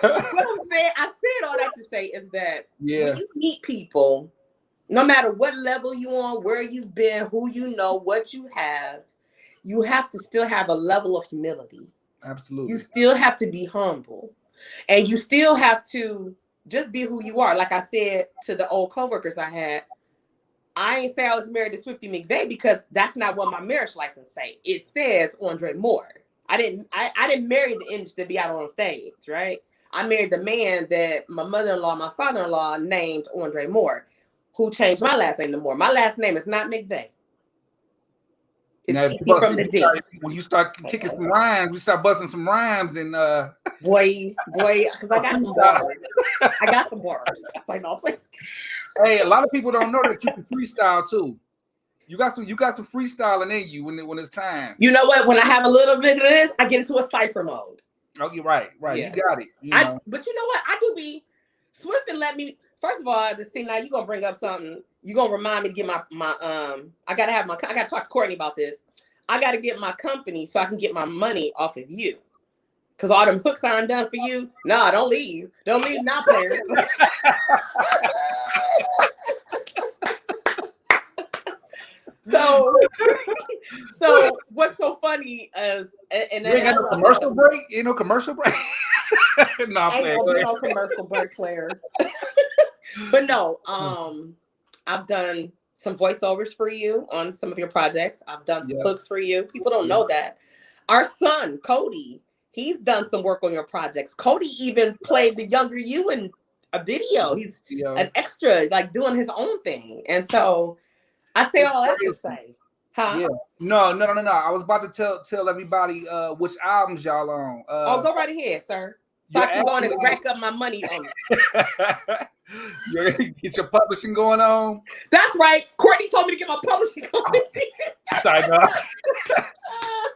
what I'm saying, I said all that to say is that when you meet people, no matter what level you on, where you've been, who you know, what you have to still have a level of humility. Absolutely. You still have to be humble. And you still have to just be who you are. Like I said to the old coworkers I had, I ain't say I was married to Swifty McVay because that's not what my marriage license say. It says Andre Moore. I didn't marry the image to be out on stage, right? I married the man that my mother-in-law, my father-in-law named Andre Moore, who changed my last name to Moore. My last name is not McVay. It's TT from the D. When you start kicking some rhymes, we start busting some rhymes and boy, because I got some bars. I got some bars. It's like, no, hey, a lot of people don't know that you can freestyle too. You got some freestyling in you when it's time. You know what? When I have a little bit of this, I get into a cipher mode. Oh, you're right. Yeah. You got it. But you know what? I do be Swift and let me. First of all, now you're gonna bring up something. You're gonna remind me to get my I gotta talk to Courtney about this. I gotta get my company so I can get my money off of you. Cause all them hooks aren't done for you. No, don't leave. Don't leave now, player. So what's so funny is, and you ain't got no commercial break? Ain't no commercial break? No, no commercial break, player. But no, I've done some voiceovers for you on some of your projects. I've done some hooks for you. People don't know that. Our son, Cody, he's done some work on your projects. Cody even played the younger you in a video. He's an extra, like doing his own thing. And so I say all that to say, Huh? Yeah. No. I was about to tell everybody which albums y'all on. Oh, go right ahead, sir. So I can go on and rack up my money on it. Get your publishing going on. That's right. Courtney told me to get my publishing company. Sorry, no.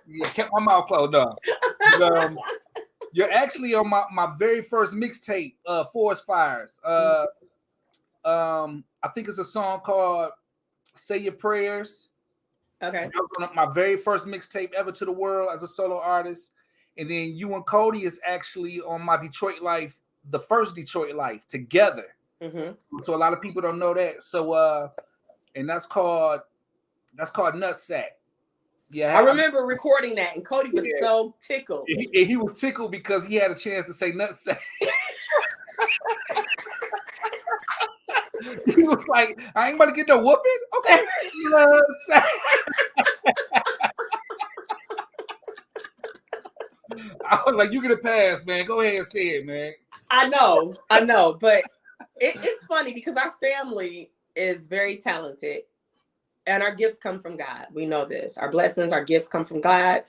Yeah, kept my mouth closed. No. You're actually on my very first mixtape, Forest Fires. I think it's a song called Say Your Prayers. Okay. My very first mixtape ever to the world as a solo artist. And then you and Cody is actually on my Detroit Life, the first Detroit Life together. Mm-hmm. So a lot of people don't know that. So and that's called Nutsack. Yeah, I remember recording that, and Cody was so tickled. He was tickled because he had a chance to say Nutsack. He was like, I ain't about to get no whooping. Okay. I was like, you get a pass, man. Go ahead and say it, man. I know. But it's funny because our family is very talented and our gifts come from God. We know this. Our blessings, our gifts come from God.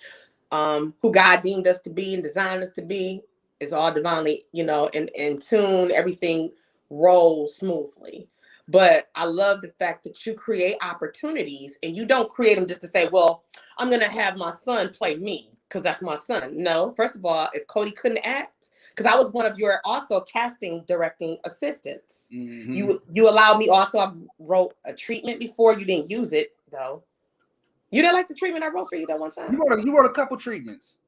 Who God deemed us to be and designed us to be is all divinely, in tune. Everything rolls smoothly. But I love the fact that you create opportunities and you don't create them just to say, well, I'm going to have my son play me because that's my son. No, first of all, if Cody couldn't act, because I was one of your also casting directing assistants. Mm-hmm. You allowed me also, I wrote a treatment before. You didn't use it though. You didn't like the treatment I wrote for you that one time? You wrote a couple treatments.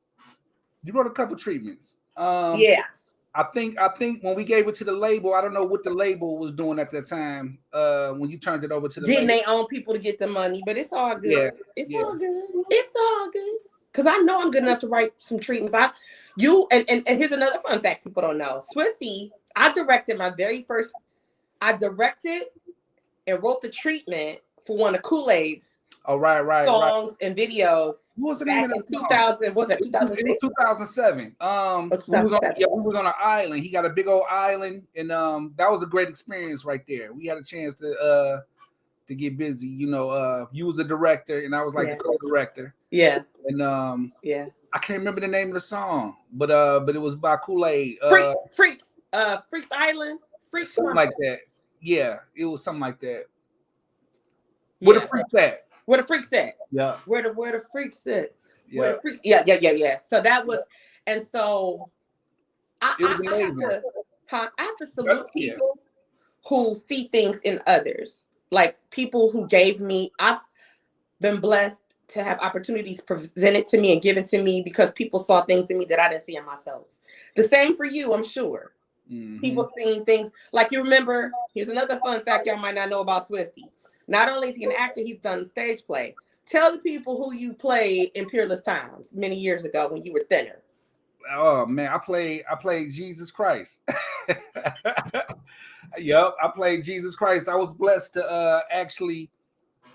Yeah. I think when we gave it to the label, I don't know what the label was doing at that time. When you turned it over to the getting label. their own people to get the money, but it's all good. Yeah. It's all good. Because I know I'm good enough to write some treatments. And here's another fun fact people don't know. Swifty, I directed and wrote the treatment for one of Kool-Aid's songs and videos. What was the name of that 2000? Was it 2006? 2007. 2007. We was on an island. He got a big old island, and that was a great experience right there. We had a chance to get busy. You was a director, and I was like the co-director. Yeah. And I can't remember the name of the song, but it was by Kool-Aid. Freaks Island. Freaks something like that. Yeah, it was something like that. Yeah. Where the freaks at? Where the freaks at? Yeah. Where the freaks at? Yeah. Where the freaks? Yeah. So that was, and so I have to salute people who see things in others. Like people who gave me, I've been blessed to have opportunities presented to me and given to me because people saw things in me that I didn't see in myself. The same for you, I'm sure. Mm-hmm. People seeing things like you remember. Here's another fun fact y'all might not know about Swifty. Not only is he an actor, he's done stage play. Tell the people who you played in Peerless Times many years ago when you were thinner. Oh man, I played Jesus Christ. Yep, I played Jesus Christ. I was blessed to actually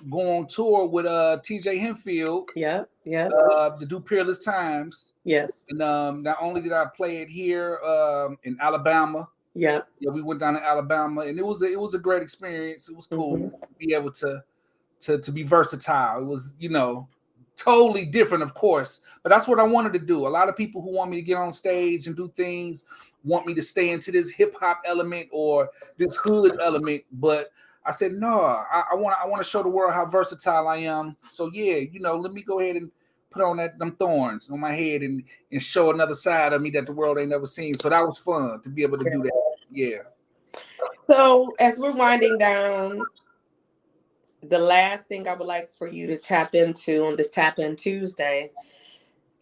go on tour with TJ Henfield. Yeah. To do Peerless Times. Yes. And not only did I play it here in Alabama. Yeah, we went down to Alabama, and it was a great experience. It was cool to be able to be versatile. It was, totally different, of course, but that's what I wanted to do. A lot of people who want me to get on stage and do things want me to stay into this hip hop element or this hood element, but I said no. I want to show the world how versatile I am. So yeah, let me go ahead and put on them thorns on my head and show another side of me that the world ain't never seen. So that was fun to be able to do that. Yeah. So as we're winding down, the last thing I would like for you to tap into on this TAPN Tuesday,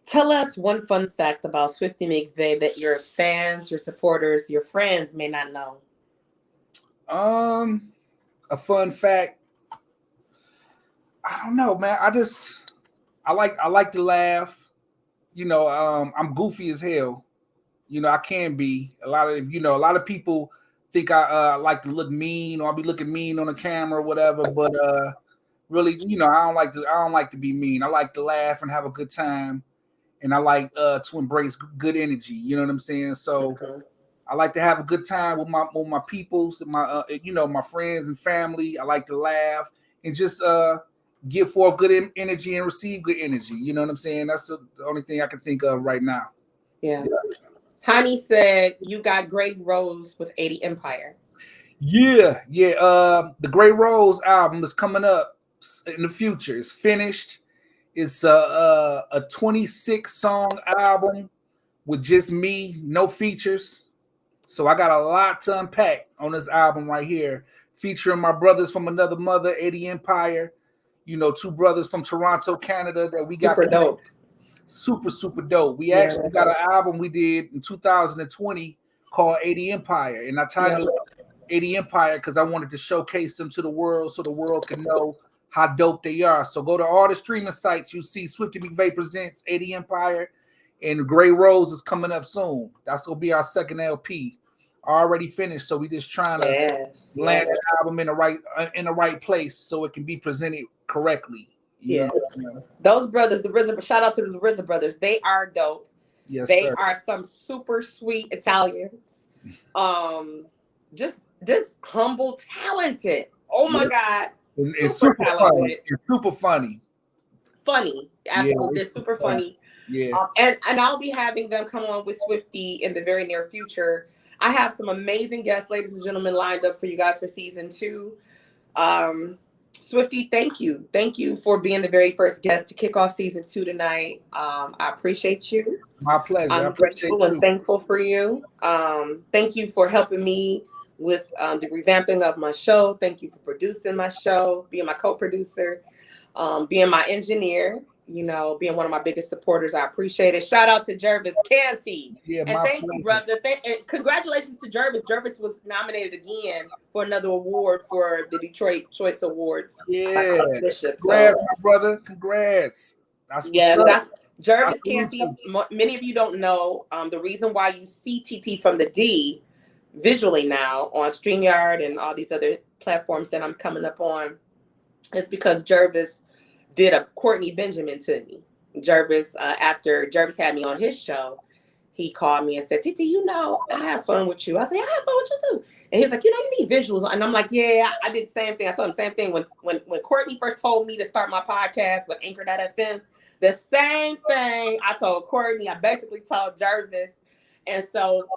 tell us one fun fact about Swifty McVay that your fans, your supporters, your friends may not know. A fun fact. I don't know, man. I like to laugh. I'm goofy as hell. I can be. A lot of people think I like to look mean or I'll be looking mean on the camera or whatever, but really, I don't like to be mean. I like to laugh and have a good time, and I like to embrace good energy. You know what I'm saying? So I like to have a good time with my peoples, my my friends and family. I like to laugh and just give forth good energy and receive good energy. You know what I'm saying? That's the only thing I can think of right now. Yeah. Honey said you got Great Rose with 80 Empire. Yeah. The Grey Rose album is coming up in the future. It's finished. It's a 26 song album with just me, no features. So I got a lot to unpack on this album right here, featuring my brothers from another mother, 80 Empire. You know, 2 brothers from Toronto, Canada that we got Super dope. Super dope. We actually got an album we did in 2020 called 80 Empire, and I titled it 80 Empire because I wanted to showcase them to the world so the world can know how dope they are. So go to all the streaming sites. You see Swifty McVay presents 80 Empire, and Grey Rose is coming up soon. That's gonna be our second LP. Already finished, so we just trying to land the album in the right place so it can be presented correctly. You know? Those brothers, the RZA, shout out to the RZA brothers. They are dope. Yes, they sir. are some super sweet Italians. Just humble, talented. Oh my God. It's super talented. It's super funny. Funny. Absolutely. They're super funny. Yeah. And I'll be having them come on with Swifty in the very near future. I have some amazing guests, ladies and gentlemen, lined up for you guys for season 2. Swifty, thank you. Thank you for being the very first guest to kick off season 2 tonight. I appreciate you. My pleasure. I'm grateful and thankful for you. Thank you for helping me with the revamping of my show. Thank you for producing my show, being my co-producer, being my engineer, you know, being one of my biggest supporters. I appreciate it. Shout out to Jervis Canty. And thank you, brother. And congratulations to Jervis. Jervis was nominated again for another award for the Detroit Choice Awards. Yeah. Congrats, my brother. Congrats. That's Jervis Canty. Many of you don't know the reason why you see TT from the D visually now on StreamYard and all these other platforms that I'm coming up on is because Jervis did a Courtney Benjamin to me. Jervis, after Jervis had me on his show, he called me and said, Titi, you know, I have fun with you. I said, I have fun with you too. And he's like, you know, you need visuals. And I'm like, yeah, I did the same thing. I told him the same thing. When Courtney first told me to start my podcast with Anchor.fm, the same thing I told Courtney, I basically told Jervis. And so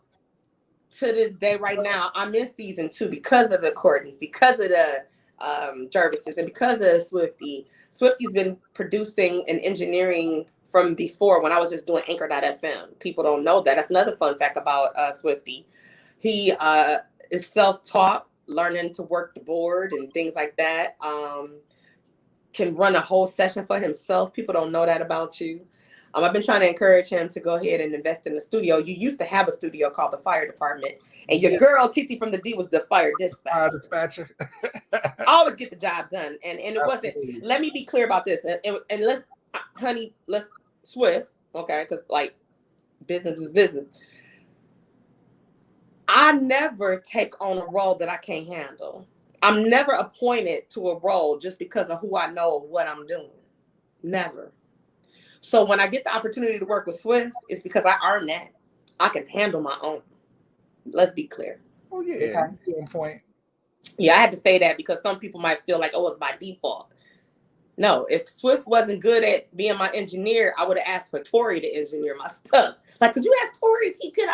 to this day right now, I'm in season 2 because of the Courtney, because of the Jervises, and because of Swifty. Swifty's been producing and engineering from before when I was just doing Anchor.fm. People don't know that. That's another fun fact about Swifty. He is self-taught, learning to work the board and things like that. Can run a whole session for himself. People don't know that about you. I've been trying to encourage him to go ahead and invest in the studio. You used to have a studio called the Fire Department, and your girl Titi from the D was the fire dispatcher. I always get the job done, and it wasn't. Let me be clear about this, and let's, honey, let's Swift, okay? Because like business is business. I never take on a role that I can't handle. I'm never appointed to a role just because of who I know of what I'm doing. Never. So when I get the opportunity to work with Swift, it's because I earned that. I can handle my own. Let's be clear. Oh, yeah. Okay. Good point. Yeah, I had to say that because some people might feel like, oh, it's by default. No, if Swift wasn't good at being my engineer, I would have asked for Tori to engineer my stuff. Like, could you ask Tori if he could,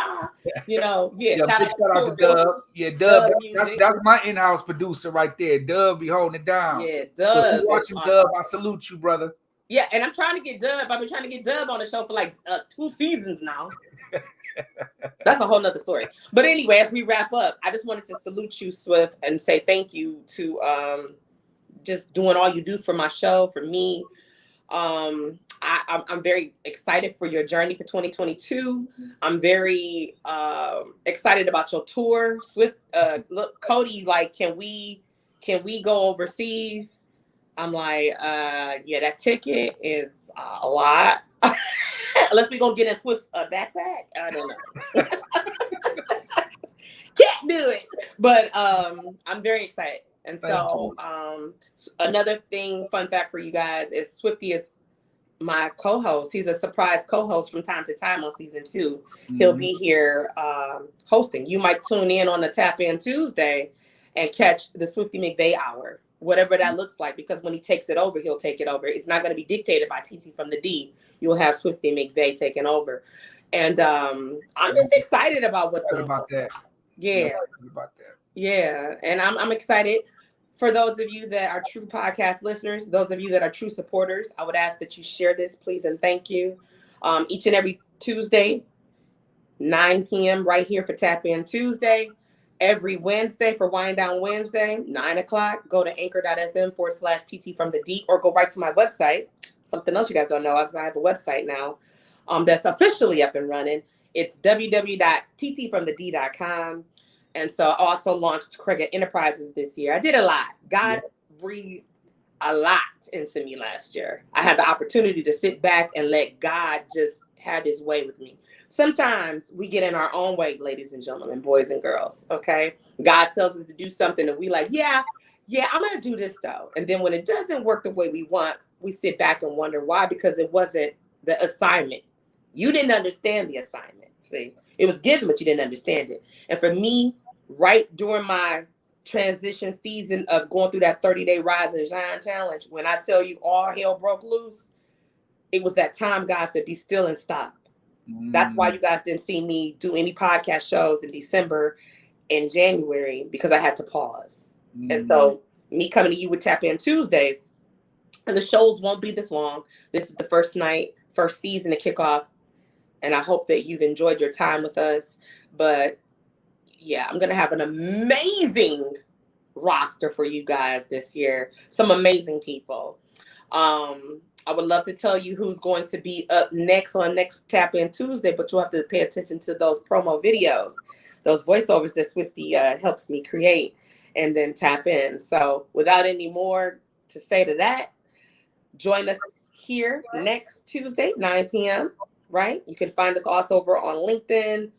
you know, shout out to Dub. Yeah, Dub, that's my in-house producer right there. Dub be holding it down. Yeah, Dub. So if you're watching Dub, I salute you, brother. Yeah, and I'm trying to get Dub. I've been trying to get Dub on the show for like 2 seasons now. That's a whole nother story. But anyway, as we wrap up, I just wanted to salute you, Swift, and say thank you to just doing all you do for my show, for me. I'm very excited for your journey for 2022. I'm very excited about your tour. Swift, look, Cody, like, can we go overseas? I'm like, yeah, that ticket is a lot. Unless we gonna get in Swift's backpack. I don't know. Can't do it. But I'm very excited. And so another thing, fun fact for you guys is Swifty is my co-host. He's a surprise co-host from time to time on season 2. Mm-hmm. He'll be here hosting. You might tune in on the TAPN Tuesday and catch the Swifty McVay Hour. whatever that looks like, because when he takes it over, he'll take it over. It's not going to be dictated by TT from the D. You'll have Swifty McVay taking over. And I'm just excited about what's going on. Yeah. Yeah. And I'm excited. For those of you that are true podcast listeners, those of you that are true supporters, I would ask that you share this, please, and thank you. Each and every Tuesday, 9 p.m. right here for TAPN Tuesday. Every Wednesday for Wind Down Wednesday, 9 o'clock. Go to anchor.fm/TT from the D, or go right to my website. Something else you guys don't know is I have a website now that's officially up and running. It's www.ttfromthed.com. And so I also launched Craig Enterprises this year. I did a lot. God breathed a lot into me last year. I had the opportunity to sit back and let God just have his way with me. Sometimes we get in our own way, ladies and gentlemen, boys and girls, okay? God tells us to do something and we like, yeah, I'm going to do this though. And then when it doesn't work the way we want, we sit back and wonder why, because it wasn't the assignment. You didn't understand the assignment. See, it was given, but you didn't understand it. And for me, right during my transition season of going through that 30-day Rise and Shine challenge, when I tell you all hell broke loose, it was that time God said, be still and stop. That's why you guys didn't see me do any podcast shows in December and January, because I had to pause. And so me coming to you with TAPN Tuesdays, and the shows won't be this long. This is the first night, first season to kick off. And I hope that you've enjoyed your time with us. But yeah, I'm going to have an amazing roster for you guys this year. Some amazing people. I would love to tell you who's going to be up next on next TAPN Tuesday, but you'll have to pay attention to those promo videos, those voiceovers that Swifty helps me create and then tap in. So without any more to say to that, join us here next Tuesday, 9 p.m., right? You can find us also over on LinkedIn.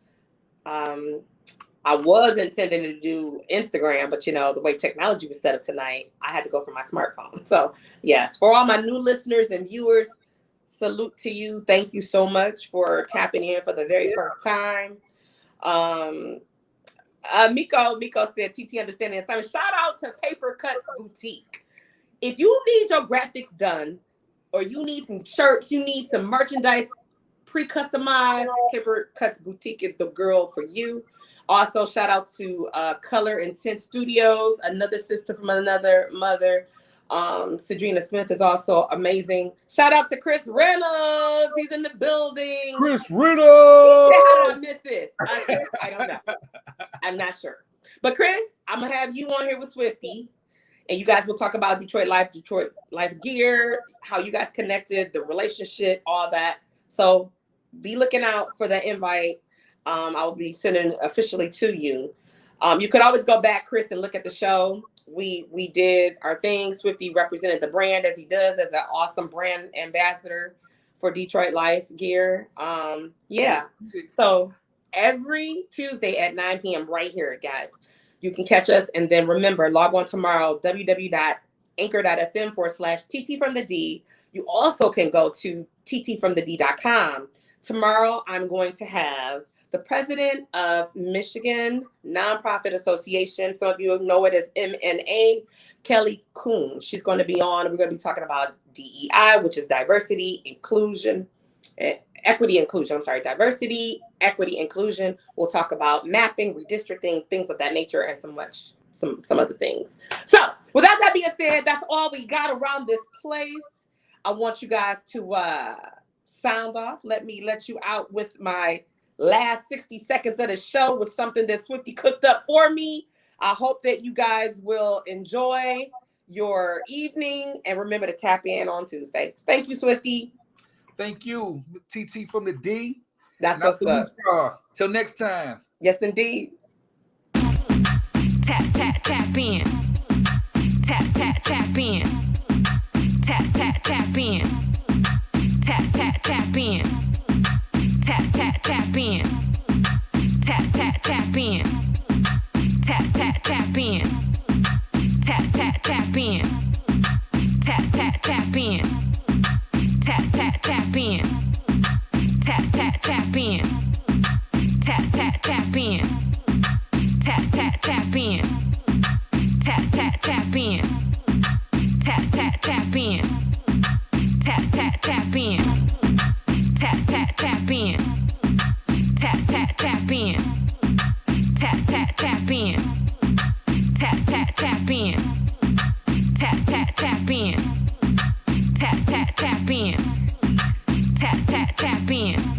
I was intending to do Instagram, but the way technology was set up tonight, I had to go for my smartphone. So yes, for all my new listeners and viewers, salute to you. Thank you so much for tapping in for the very first time. Miko said, TT understanding assignment. Shout out to Paper Cuts Boutique. If you need your graphics done, or you need some shirts, you need some merchandise pre-customized, Paper Cuts Boutique is the girl for you. Also, shout out to Color Intent Studios, another sister from another mother. Sadrina Smith is also amazing. Shout out to Chris Reynolds. He's in the building. Chris Reynolds. How did I miss this? I don't know. I'm not sure. But Chris, I'm going to have you on here with Swifty. And you guys will talk about Detroit life gear, how you guys connected, the relationship, all that. So be looking out for the invite. I'll be sending officially to you. You could always go back, Chris, and look at the show. We did our thing. Swifty represented the brand as he does, as an awesome brand ambassador for Detroit Life Gear. Yeah. So every Tuesday at 9 p.m. right here, guys, you can catch us. And then remember, log on tomorrow, www.anchor.fm/TT from the D. You also can go to ttfromthed.com. Tomorrow, I'm going to have the president of Michigan Nonprofit Association. Some of you know it as MNA, Kelly Kuhn. She's going to be on. We're going to be talking about DEI, which is diversity, inclusion, equity, inclusion. I'm sorry, diversity, equity, inclusion. We'll talk about mapping, redistricting, things of that nature, and some other things. So without that being said, that's all we got around this place. I want you guys to sound off. Let you out with my last 60 seconds of the show with something that Swifty cooked up for me. I hope that you guys will enjoy your evening and remember to tap in on Tuesday. Thank you, Swifty. Thank you, TT from the D. That's what's up. Till next time. Yes, indeed. Tap, tap, tap in. Tap, tap, tap in. Tap, tap, tap in. Tap, tap, tap in. Tap, tap, tap in. Tap, tap, tap in. Tap, tap, tap in. Tap, tap, tap in. Tap, tap, tap in. Tap, tap, tap in. Tap, tap, tap in. Tap, tap, tap in. Tap, tap, tap in. Tap, tap, tap in. tap in.